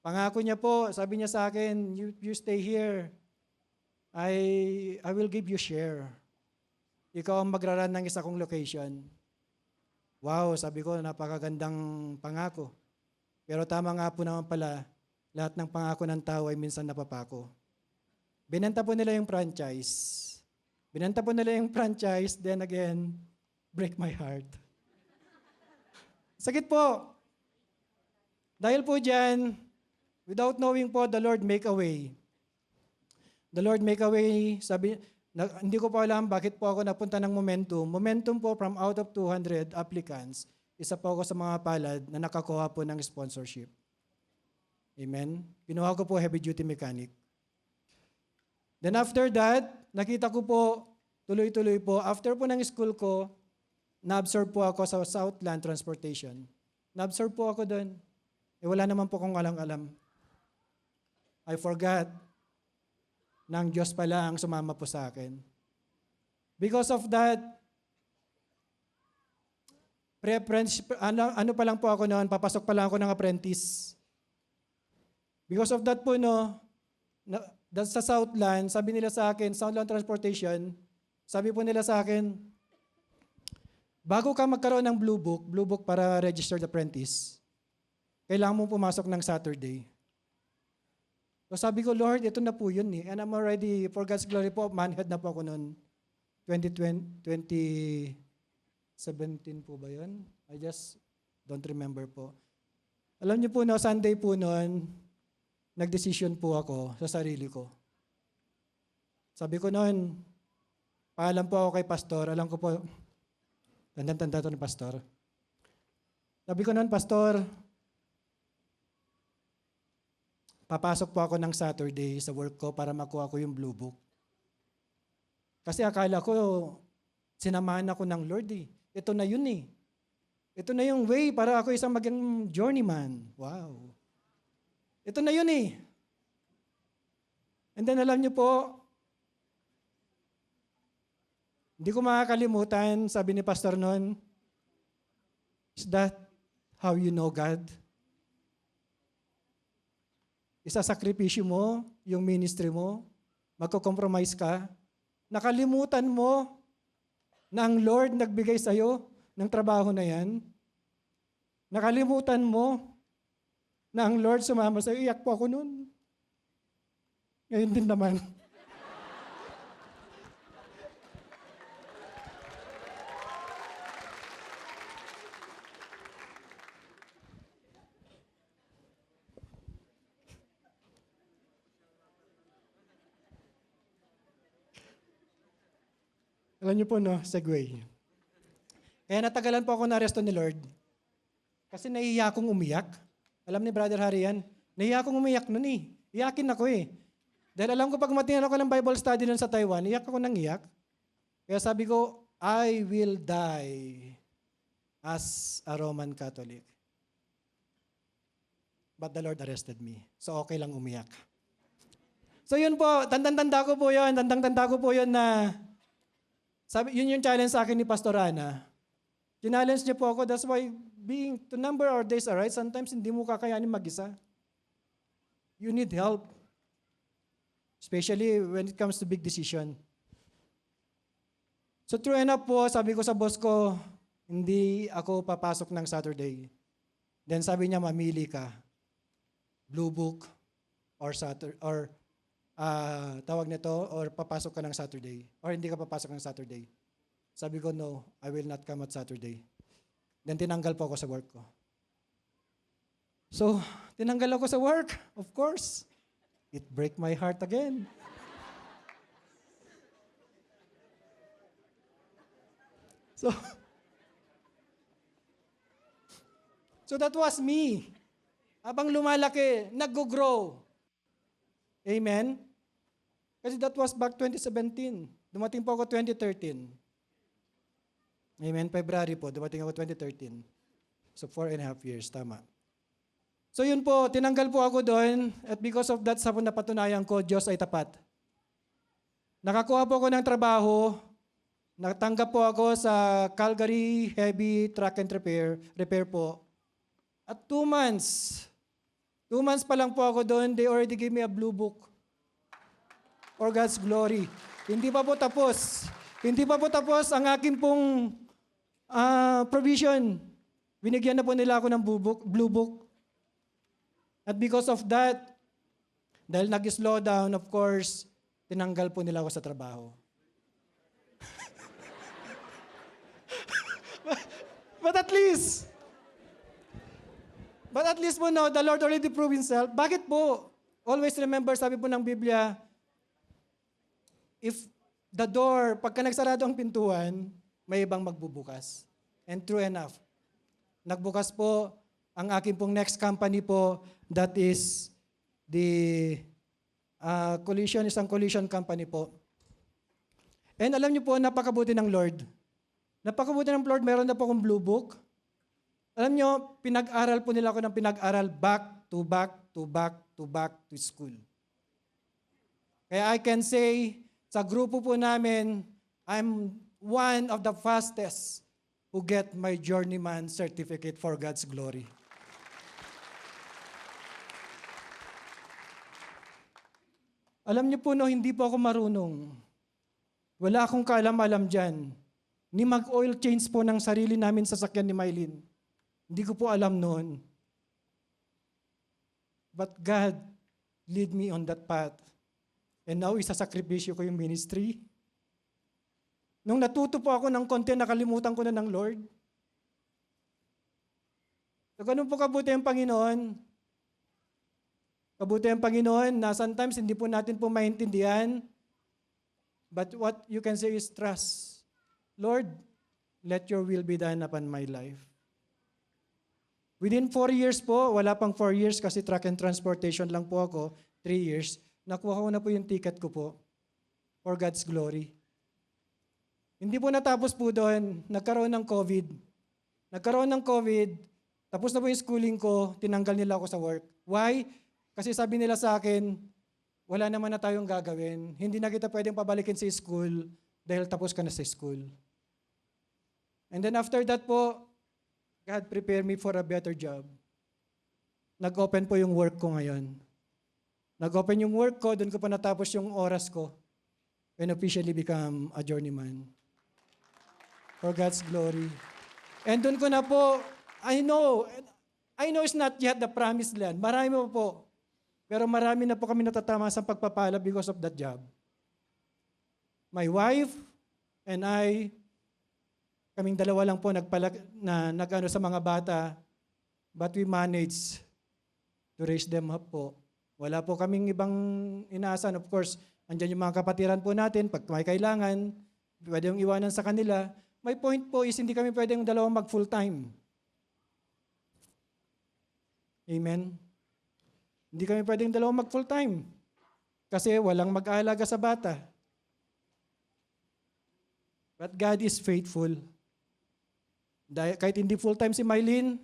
Pangako niya po, sabi niya sa akin, you stay here. I will give you share. Ikaw ang magraran ng isa kong location. Wow, sabi ko, napakagandang pangako. Pero tama nga po naman pala, lahat ng pangako ng tao ay minsan napapako. Binenta po nila yung franchise. Then again, break my heart. Sakit po. Dahil po dyan, without knowing po, the Lord make a way. The Lord make a way. Hindi ko pa alam bakit po ako napunta ng Momentum. Momentum po from out of 200 applicants, isa po ako sa mga palad na nakakuha po ng sponsorship. Amen? Kinuha ko po heavy duty mechanic. Then after that, nakita ko po, tuloy-tuloy po, after po ng school ko, na-absorb po ako sa Southland Transportation. Na-absorb po ako doon. Wala naman po akong alam-alam. I forgot na ang Diyos pala ang sumama po sa akin. Because of that, ano pa lang po ako noon, papasok pa lang ako ng apprentice. Because of that po, sa Southland, sabi nila sa akin, Southland Transportation, sabi po nila sa akin, bago ka magkaroon ng Blue Book para registered apprentice, kailangan mo pumasok ng Saturday. So sabi ko, Lord, ito na po yun eh. And I'm already, for God's glory po, manhead na po ako noon. 2017 po ba yun? I just don't remember po. Alam niyo po, Sunday po noon, nagdesisyon po ako sa sarili ko. Sabi ko noon, paalam po ako kay pastor. Alam ko po, tanda-tanda ito ni pastor. Sabi ko noon, pastor, papasok po ako ng Saturday sa work ko para makuha ko yung Blue Book. Kasi akala ko, sinamahan ako ng Lord eh. Ito na yun eh. Ito na yung way para ako isang maging journeyman. Wow. Ito na yun eh. And then alam niyo po, hindi ko makakalimutan, sabi ni pastor noon, is that how you know God? Isasakripisyo mo yung ministry mo, magko-compromise ka, nakalimutan mo na ang Lord nagbigay sa'yo ng trabaho na yan. Nakalimutan mo na ang Lord sumama sa'yo. Iyak po ako noon. Ngayon din naman. Alam niyo po, segue. Kaya natagalan po ako na-aresto ni Lord. Kasi nahihiya akong umiyak. Alam ni Brother Harry yan, nahihiya akong umiyak nun eh. Iyakin ako eh. Dahil alam ko pag matingnan ako ng Bible study nun sa Taiwan, iyak ako nang iyak. Kaya sabi ko, I will die as a Roman Catholic. But the Lord arrested me. So okay lang umiyak. So yun po, tandang-tanda ko po yun. Tandang-tanda ko po yun na yun yung challenge sa akin ni Pastor Ana. Challenge niya po ako. That's why being to number our days, alright, sometimes hindi mo kakayanin mag-isa. You need help. Especially when it comes to big decision. So true enough po, sabi ko sa boss ko, hindi ako papasok ng Saturday. Then sabi niya, mamili ka. Blue Book or tawag nito, or papasok ka ng Saturday, or hindi ka papasok ng Saturday. Sabi ko, no, I will not come at Saturday. Then tinanggal po ako sa work ko. So, tinanggal ako sa work, of course. It break my heart again. So that was me. Habang lumalaki, nag-grow. Amen? Kasi that was back 2017. Dumating po ako 2013. Amen? February po, dumating ako 2013. So 4.5 years, tama. So yun po, tinanggal po ako doon at because of that, sa napatunayan ko, Diyos ay tapat. Nakakuha po ako ng trabaho, natanggap po ako sa Calgary Heavy Truck and Repair po. At 2 months pa lang po ako doon, they already gave me a Blue Book. For God's glory. Hindi pa po tapos. Hindi pa po tapos ang aking pong provision. Binigyan na po nila ako ng Blue Book. At because of that, dahil nag-slow down, of course, tinanggal po nila ako sa trabaho. But at least, But at least po no, the Lord already proved Himself. Bakit po? Always remember, sabi po ng Biblia, if the door, pagka nagsarado ang pintuan, may ibang magbubukas. And true enough, nagbukas po ang aking pong next company po, that is the isang collision company po. And alam niyo po, napakabuti ng Lord. Napakabuti ng Lord, meron na po akong blue book. Alam niyo, pinag-aral po nila ako ng pinag-aral back to school. Kaya I can say, sa grupo po namin, I'm one of the fastest who get my journeyman certificate for God's glory. Alam niyo po, no, hindi po ako marunong. Wala akong kaalam-alam dyan. Ni mag-oil change po ng sarili namin sa sakyan ni Mylene. Hindi ko po alam noon. But God lead me on that path. And now, isasakripisyo ko yung ministry. Nung natuto po ako ng konti, nakalimutan ko na ng Lord. So, ganun po kabuti ang Panginoon. Kabuti ang Panginoon na sometimes hindi po natin po maintindihan. But what you can say is trust. Lord, let your will be done upon my life. Within 4 years po, wala pang 4 years kasi truck and transportation lang po ako, 3 years, nakuha ko na po yung ticket ko po for God's glory. Hindi po natapos po doon, nagkaroon ng COVID. Nagkaroon ng COVID, tapos na po yung schooling ko, tinanggal nila ako sa work. Why? Kasi sabi nila sa akin, wala naman na tayong gagawin. Hindi na kita pwedeng pabalikin sa school dahil tapos ka na sa school. And then after that po, God prepared me for a better job. Nag-open po yung work ko ngayon. Nag-open yung work ko, doon ko pa natapos yung oras ko and officially become a journeyman. For God's glory. And doon ko na po, I know it's not yet the promised land. Marami po. Pero marami na po kami natatama sa pagpapala because of that job. My wife and I, kaming dalawa lang po nag-ano sa mga bata, but we managed to raise them up po. Wala po kaming ibang inaasahan. Of course, andyan yung mga kapatiran po natin, pag may kailangan, pwede yung iwanan sa kanila. My point po is, hindi kami pwedeng dalawang mag-full-time. Amen? Hindi kami pwedeng dalawang mag-full-time. Kasi walang mag-aalaga sa bata. But God is faithful. Kahit hindi full-time si Mylene,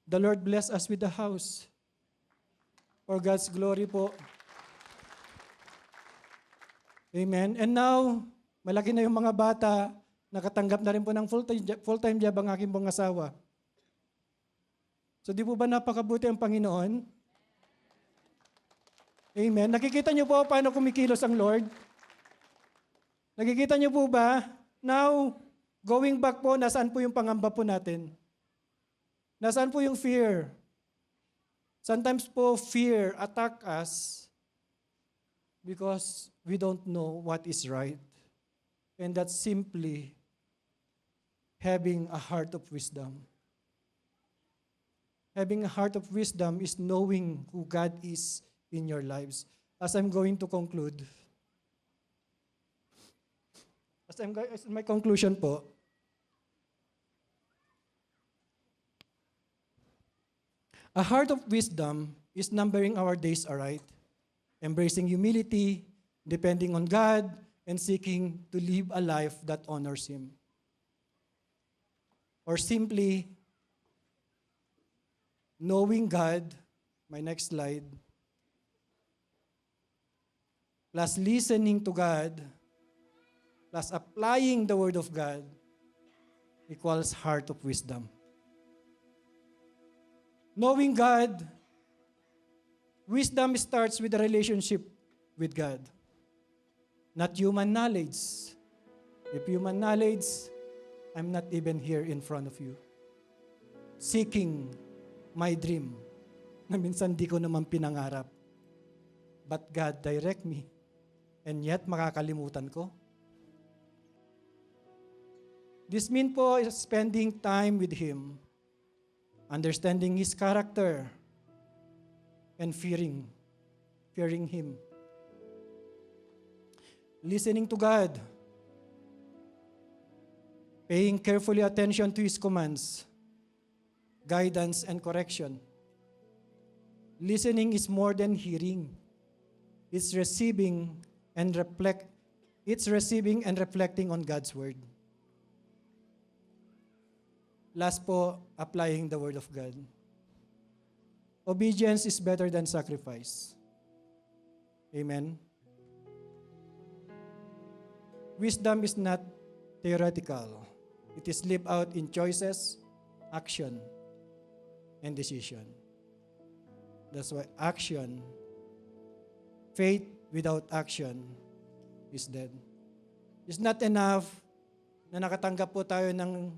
the Lord bless us with the house. For God's glory po. Amen. And now, malaki na yung mga bata, nakatanggap na rin po ng full-time job ang aking pong asawa. So di po ba napakabuti ang Panginoon? Amen. Nakikita niyo po paano kumikilos ang Lord? Nakikita niyo po ba? Now, going back po, nasaan po yung pangamba po natin? Nasaan po yung fear? Sometimes po, fear attack us because we don't know what is right. And that's simply having a heart of wisdom. Having a heart of wisdom is knowing who God is in your lives. As I'm going to conclude, as my conclusion po, a heart of wisdom is numbering our days aright, embracing humility, depending on God, and seeking to live a life that honors Him. Or simply, knowing God, my next slide, plus listening to God, plus applying the Word of God, equals heart of wisdom. Knowing God, wisdom starts with a relationship with God, not human knowledge. If human knowledge, I'm not even here in front of you, seeking my dream na minsan di ko naman pinangarap. But God direct me, and yet makakalimutan ko. This means po is spending time with Him, understanding His character, and fearing Him. Listening to God, paying carefully attention to His commands, guidance, and correction. Listening is more than hearing. It's receiving and reflecting on God's Word. Last po, applying the Word of God. Obedience is better than sacrifice. Amen? Wisdom is not theoretical. It is lived out in choices, action, and decision. That's why faith without action is dead. It's not enough na nakatanggap po tayo ng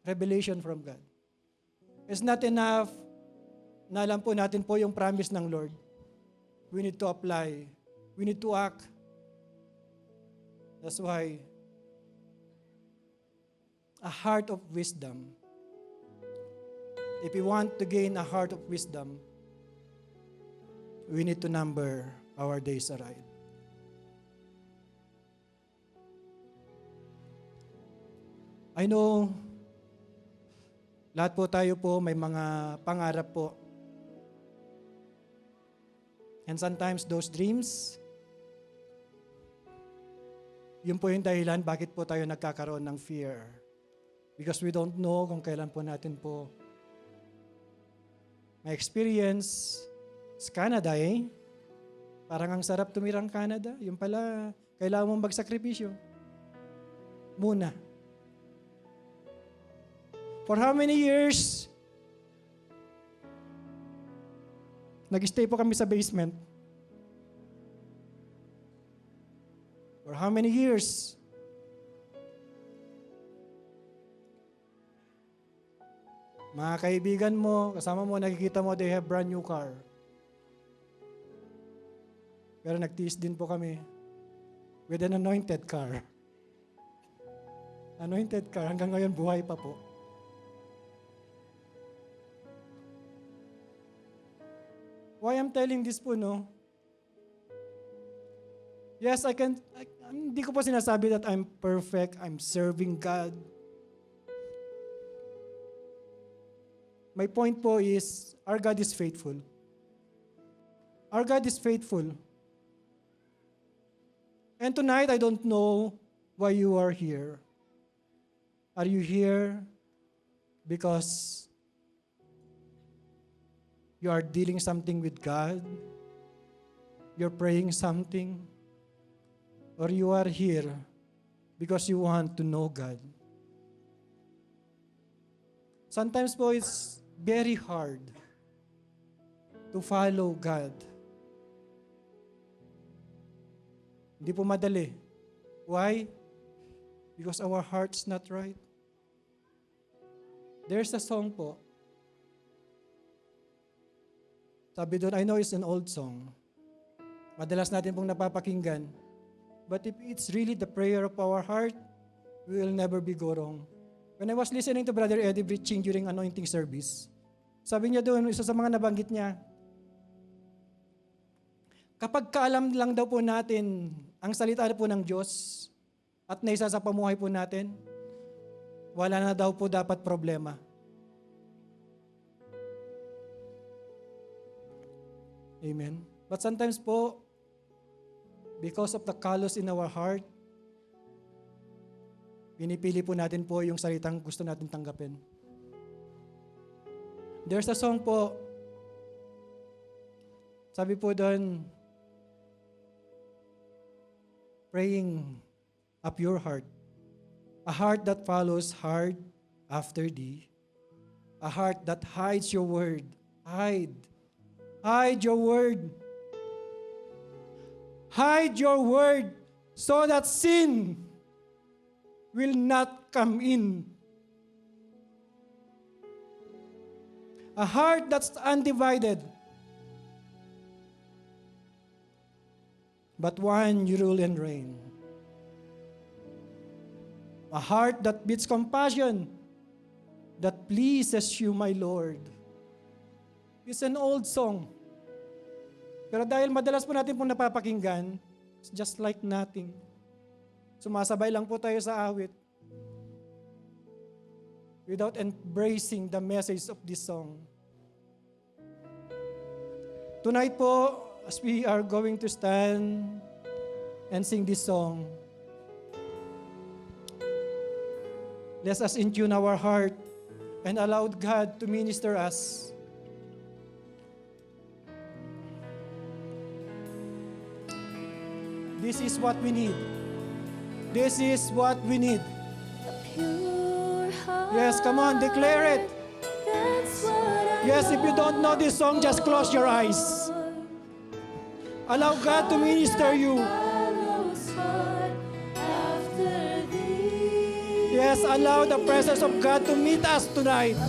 revelation from God. It's not enough na alam po natin po yung promise ng Lord. We need to apply. We need to act. That's why a heart of wisdom. If we want to gain a heart of wisdom, we need to number our days aright. I know, lahat po tayo po may mga pangarap po. And sometimes those dreams, yun po yung dahilan bakit po tayo nagkakaroon ng fear. Because we don't know kung kailan po natin po ma-experience sa Canada Parang ang sarap tumirang Canada. Yung pala, kailangan mong magsakripisyo. Muna. For how many years, nag-stay po kami sa basement. For how many years? Mga kaibigan mo, kasama mo, nakikita mo, they have brand new car. Pero nagtiis din po kami with an anointed car. Anointed car, hanggang ngayon buhay pa po. Why I'm telling this po, no? Yes, hindi ko po sinasabi that I'm perfect, I'm serving God. My point po is, our God is faithful. Our God is faithful. And tonight, I don't know why you are here. Are you here because you are dealing something with God? You're praying something? Or you are here because you want to know God? Sometimes po, it's very hard to follow God. Hindi po madali. Why? Because our heart's not right. There's a song po. Sabi doon, I know it's an old song. Madalas natin pong napapakinggan. But if it's really the prayer of our heart, we will never be go wrong. When I was listening to Brother Eddie preaching during anointing service, sabi niya doon, isa sa mga nabanggit niya, kapag kaalam lang daw po natin ang salita po ng Diyos at naisa sa pamuhay po natin, wala na daw po dapat problema. Amen. But sometimes po, because of the callous in our heart, pinipili po natin po yung salitang gusto natin tanggapin. There's a song po, sabi po doon, praying a pure heart, a heart that follows hard after thee, a heart that hides your word. Hide your word. Hide your word so that sin will not come in. A heart that's undivided, but one you rule and reign. A heart that beats compassion, that pleases you, my Lord. It's an old song. Pero dahil madalas po natin pong napapakinggan, it's just like nothing. Sumasabay lang po tayo sa awit without embracing the message of this song. Tonight po, as we are going to stand and sing this song, let us in-tune our heart and allow God to minister us. This is what we need. This is what we need. Yes, come on, declare it. Yes, if you don't know this song, just close your eyes. Allow God to minister you. Yes, allow the presence of God to meet us tonight.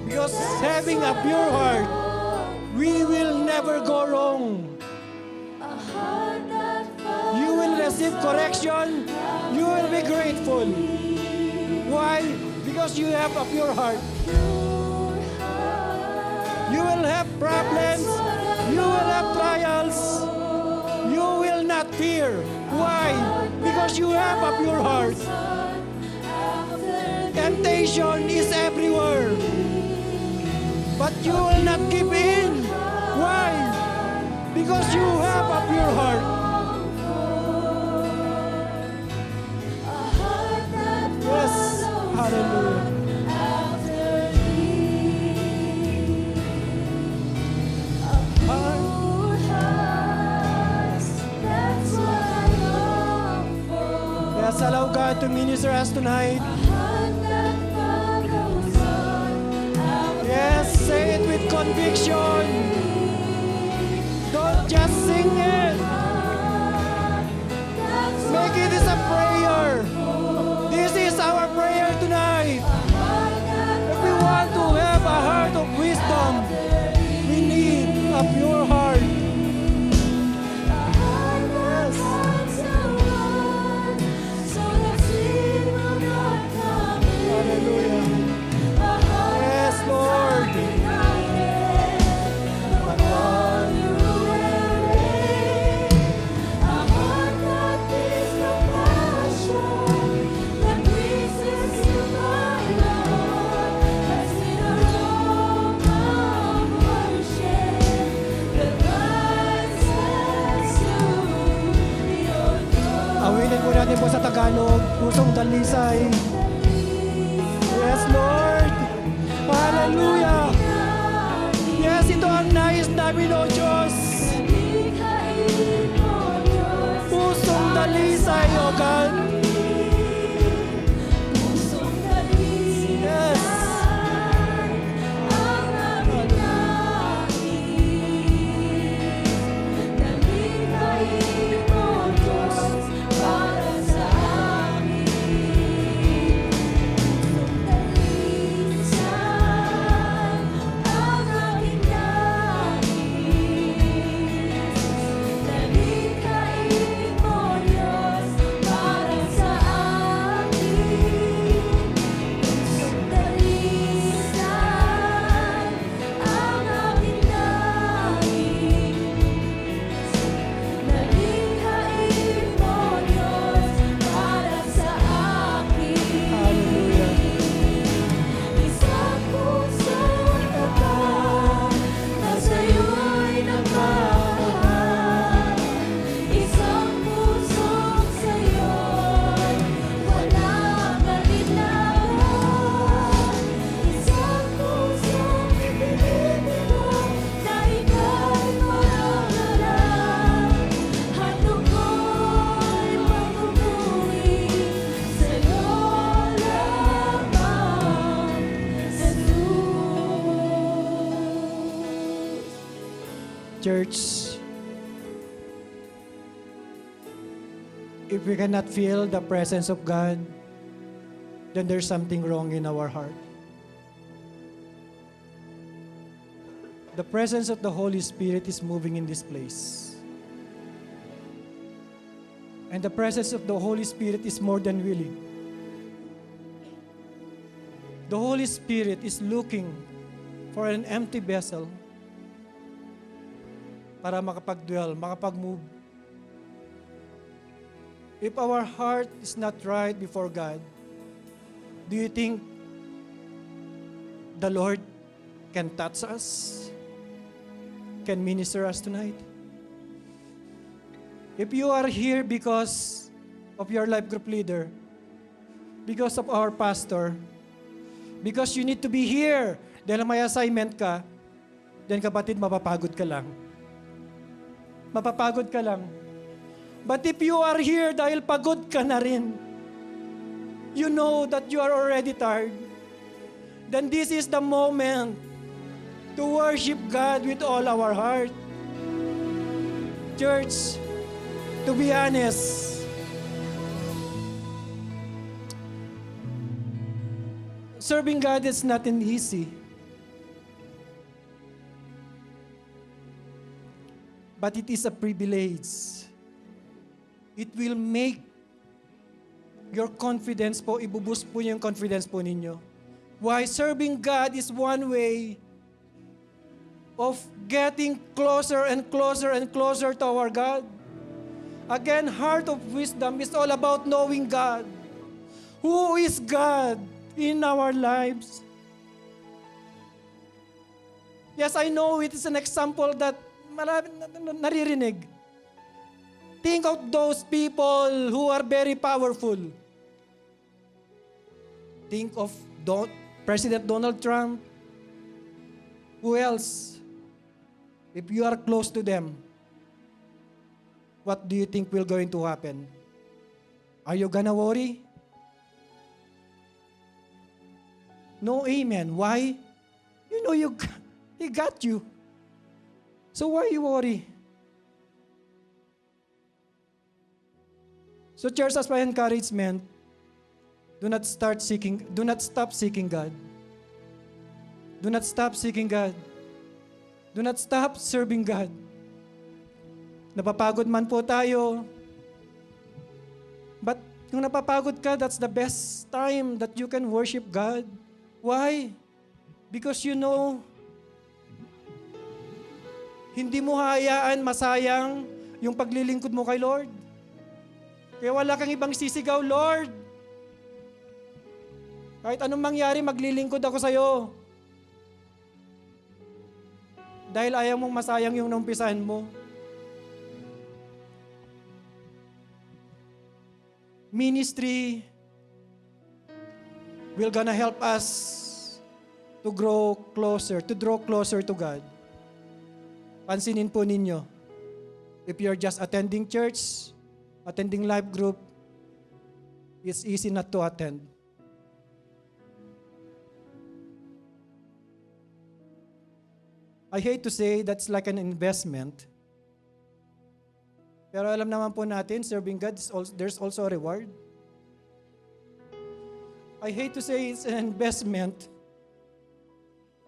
Because having a pure heart, we will never go wrong. You will receive correction. You will be grateful. Why? Because you have a pure heart. You will have problems. You will have trials. You will not fear. Why? Because you have a pure heart. Temptation is everywhere. But you will not give in. Why? Because you have a pure heart. Yes. Hallelujah. Yes, allow God to minister us tonight. Yes, say it with conviction. Don't just sing it. Make it as a prayer. This is our prayer tonight. If we want to have a heart of wisdom, we need a pure heart. Hallelujah. Yes, Lord. Awilin po natin po sa Tagalog, pusong dalisay. Yes, Lord. Hallelujah. Yes, ito ang nais namin, O Diyos. Pusong dalisay, O God. Yes. Church, if we cannot feel the presence of God, then there's something wrong in our heart. The presence of the Holy Spirit is moving in this place. And the presence of the Holy Spirit is more than willing The Holy Spirit is looking for an empty vessel para makapag-dwell, makapag-move. If our heart is not right before God, do you think the Lord can touch us? Can minister us tonight? If you are here because of your life group leader, because of our pastor, because you need to be here dahil may assignment ka, then kapatid, mapapagod ka lang. Mapapagod ka lang. But if you are here dahil pagod ka na rin, you know that you are already tired, then this is the moment to worship God with all our heart. Church, to be honest, serving God is not easy. But it is a privilege. It will make your confidence po, ibuboost po yung confidence po ninyo. Why? Serving God is one way of getting closer and closer and closer to our God. Again, Heart of Wisdom is all about knowing God. Who is God in our lives? Yes, I know it is an example that marami naririnig. Think of those people who are very powerful. Think of President Donald Trump. Who else? If you are close to them, what do you think will going to happen? Are you gonna worry? No, amen. Why? You know he got you. So why you worry? So church, as my encouragement, do not stop seeking God. Do not stop seeking God. Do not stop serving God. Napapagod man po tayo. But kung napapagod ka, that's the best time that you can worship God. Why? Because you know, hindi mo hayaan masayang yung paglilingkod mo kay Lord. Kaya wala kang ibang sisigaw, Lord. Kahit anong mangyari, maglilingkod ako sa'yo. Dahil ayaw mong masayang yung naumpisahan mo. Ministry will gonna help us to grow closer, to draw closer to God. Pansinin po ninyo, if you're just attending church, attending life group, it's easy not to attend. I hate to say that's like an investment. Pero alam naman po natin, serving God, there's also a reward. I hate to say it's an investment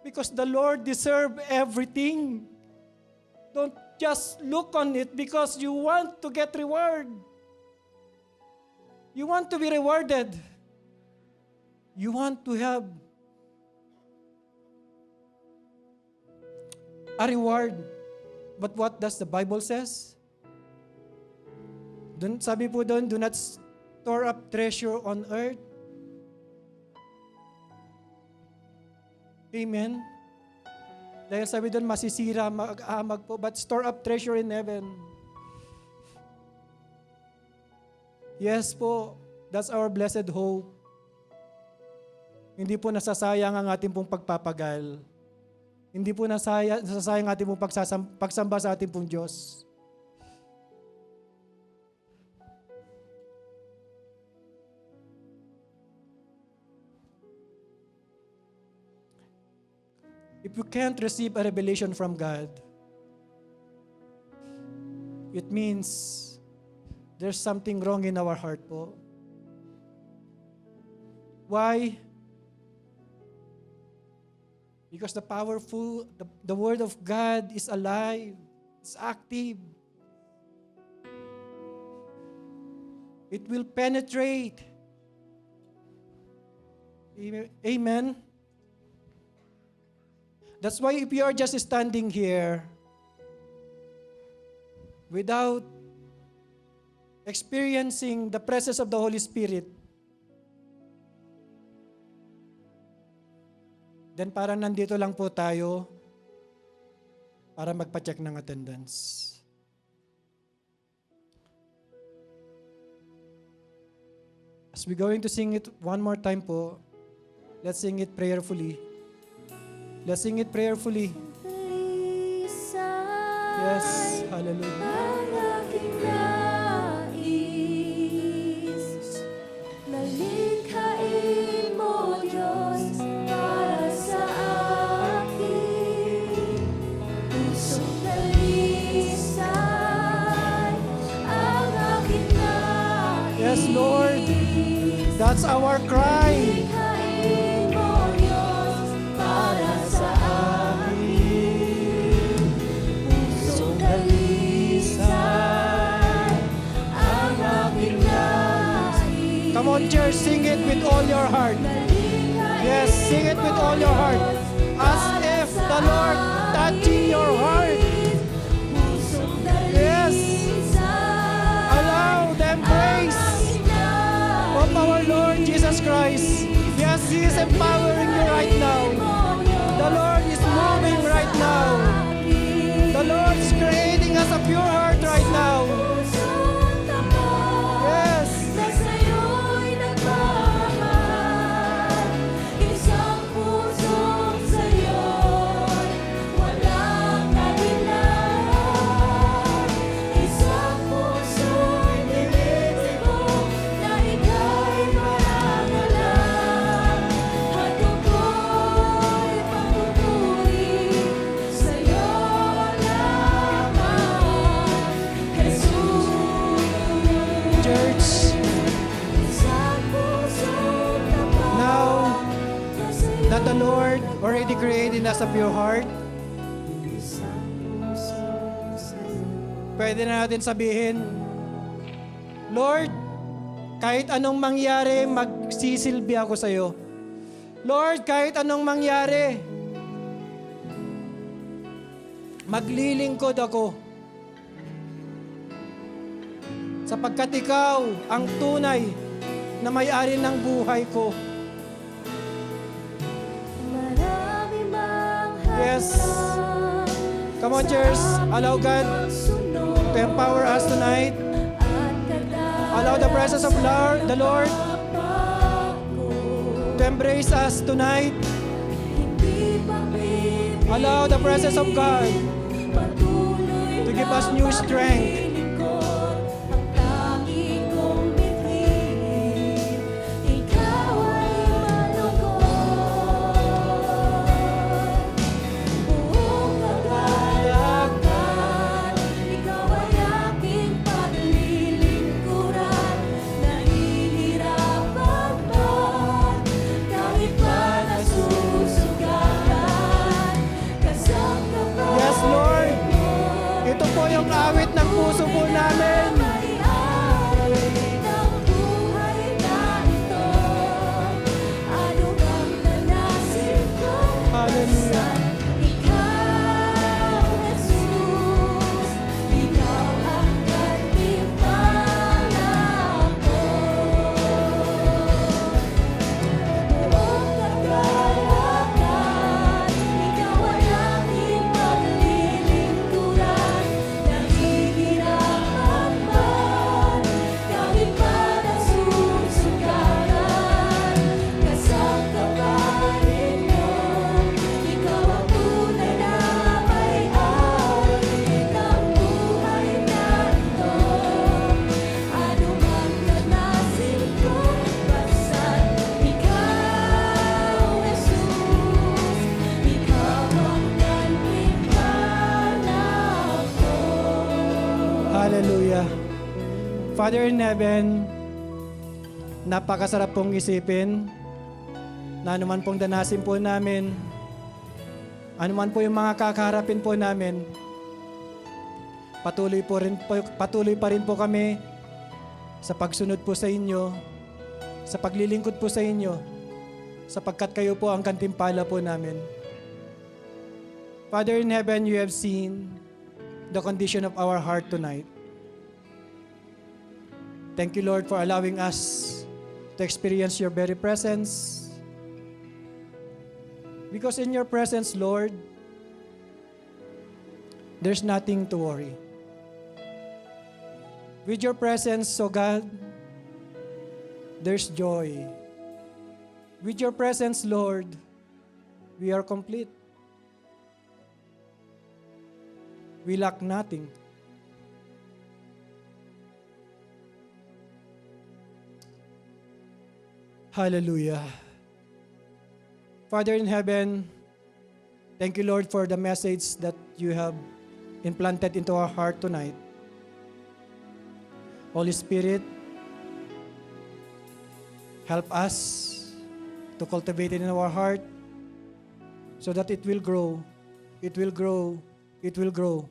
because the Lord deserves everything. Don't just look on it because you want to get reward. You want to be rewarded. You want to have a reward. But what does the Bible says? Sabi po doon, do not store up treasure on earth. Amen? Dahil sabi doon, masisira, mag-aamag po, but store up treasure in heaven. Yes po, that's our blessed hope. Hindi po nasasayang ang ating pong pagpapagal. Hindi po nasasayang ang ating pong pagsamba sa ating pong Diyos. If you can't receive a revelation from God, it means there's something wrong in our heart po. Why? Because the Word of God is alive, it's active. It will penetrate. Amen? That's why if you are just standing here without experiencing the presence of the Holy Spirit, then parang nandito lang po tayo para magpa-check ng attendance. As we're going to sing it one more time po, let's sing it prayerfully. Let's sing it prayerfully. Yes, hallelujah. Ang aking nais, nalikhain mo, Diyos, para sa akin. Pusong dalisay, ang aking nais. Yes, Lord. That's our cry. Nalikhain mo, Diyos, para sa akin. Pusong dalisay, ang aking nais. Come on, church, sing it with all your heart. Yes, sing it with all your heart. As if the Lord touching your heart. Yes. Allow them praise of our Lord Jesus Christ. Yes, He is empowering you right now. The Lord is moving right now. The Lord is creating us a pure heart right now. Yes. Church, now that the Lord already created us a pure heart, pwede na natin sabihin, Lord, kahit anong mangyari, magsisilbi ako sa iyo. Lord, kahit anong mangyari, maglilingkod ako. Sapagkat ikaw ang tunay na may-ari ng buhay ko. Yes. Come on, church. Allow God to empower us tonight. Allow the presence of the Lord to embrace us tonight. Allow the presence of God to give us new strength. Yes, Lord. Ito po yung awit ng puso po namin. Hallelujah. Hallelujah. Father in heaven, napakasarap pong isipin na anuman pong danasin po namin, anuman po yung mga kakaharapin po namin, patuloy pa rin po kami sa pagsunod po sa inyo, sa paglilingkod po sa inyo, sapagkat kayo po ang gantimpala po namin. Father in heaven, you have seen the condition of our heart tonight. Thank you, Lord, for allowing us to experience your very presence. Because in your presence, Lord, there's nothing to worry. With your presence, O God, there's joy. With your presence, Lord, we are complete. We lack nothing. Hallelujah. Father in heaven, thank you, Lord, for the message that you have implanted into our heart tonight. Holy Spirit, help us to cultivate it in our heart so that it will grow, it will grow, it will grow.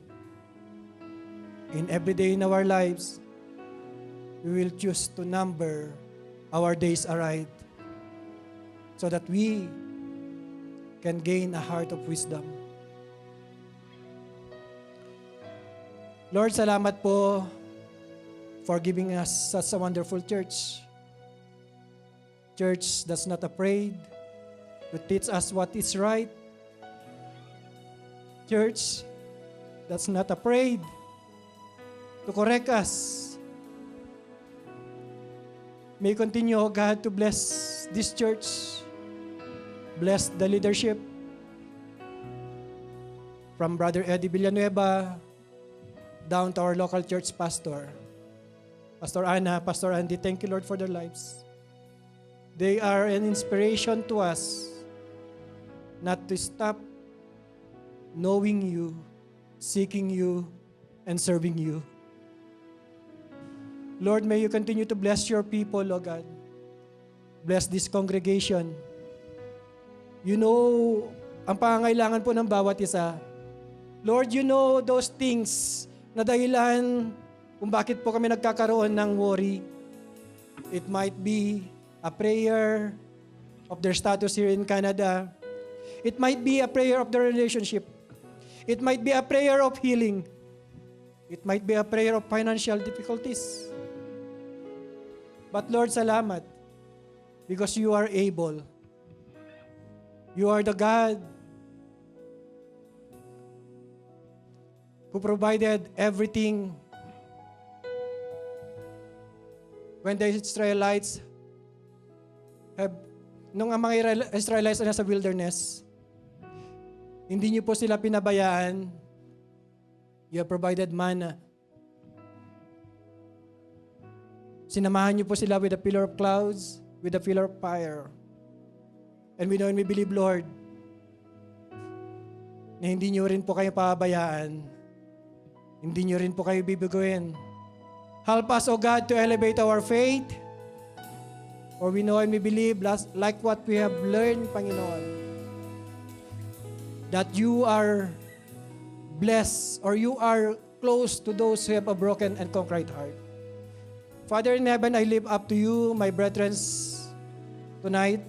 In every day in our lives, we will choose to number our days aright so that we can gain a heart of wisdom. Lord, salamat po for giving us such a wonderful church. Church that's not afraid to teach us what is right. Church that's not afraid to correct us. May continue, O God, to bless this church. Bless the leadership from Brother Eddie Villanueva down to our local church pastor. Pastor Ana, Pastor Andy, thank you, Lord, for their lives. They are an inspiration to us not to stop knowing you, seeking you, and serving you. Lord, may you continue to bless your people, O God. Bless this congregation. You know ang pangangailangan po ng bawat isa. Lord, you know those things na dahilan kung bakit po kami nagkakaroon ng worry. It might be a prayer of their status here in Canada. It might be a prayer of their relationship. It might be a prayer of healing. It might be a prayer of financial difficulties. But Lord, salamat because you are able. You are the God who provided everything when the Israelites nung ang mga Israelites na sa wilderness, hindi niyo po sila pinabayaan. You have provided manna. Sinamahan niyo po sila with a pillar of clouds, with a pillar of fire. And we know and we believe, Lord, na hindi niyo rin po kayo pabayaan. Hindi niyo rin po kayo bibigoyin. Help us, O God, to elevate our faith. For we know and we believe, like what we have learned, Panginoon, that you are blessed or you are close to those who have a broken and contrite heart. Father in heaven, I lift up to you, my brethren, tonight.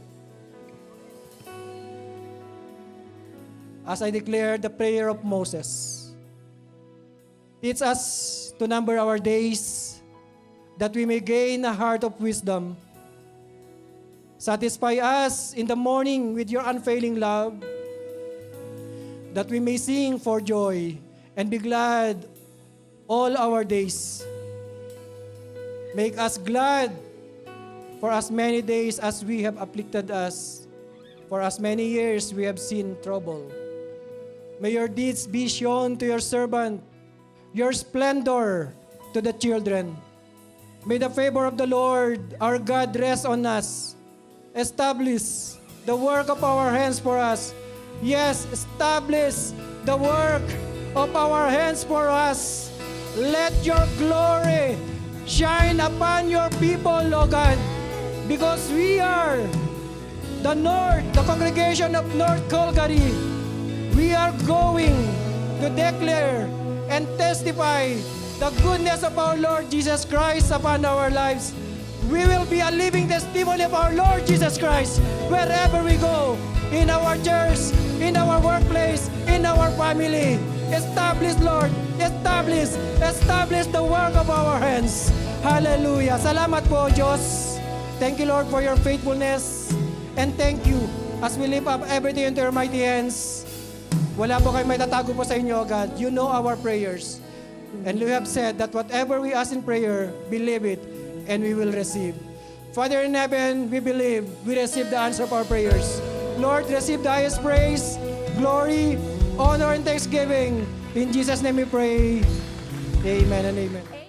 As I declare the prayer of Moses, teach us to number our days that we may gain a heart of wisdom. Satisfy us in the morning with your unfailing love, that we may sing for joy and be glad all our days. Make us glad for as many days as we have afflicted us, for as many years we have seen trouble. May your deeds be shown to your servant, your splendor to the children. May the favor of the Lord our God rest on us. Establish the work of our hands for us. Yes, establish the work of our hands for us. Let your glory shine upon your people, O God, because we are the congregation of North Calgary. We are going to declare and testify the goodness of our Lord Jesus Christ upon our lives. we will be a living testimony of our Lord Jesus Christ wherever we go, in our church, in our workplace, in our family. Establish, Lord, establish the work of our hands. Hallelujah. Salamat po, Diyos. Thank you, Lord, for your faithfulness. And thank you as we lift up everything into your mighty hands. Wala po kayong may tatago po sa inyo, God. You know our prayers. And you have said that whatever we ask in prayer, believe it, and we will receive. Father in heaven, we believe we receive the answer of our prayers. Lord, receive the highest praise, glory, honor, and thanksgiving. In Jesus' name we pray. Amen and amen.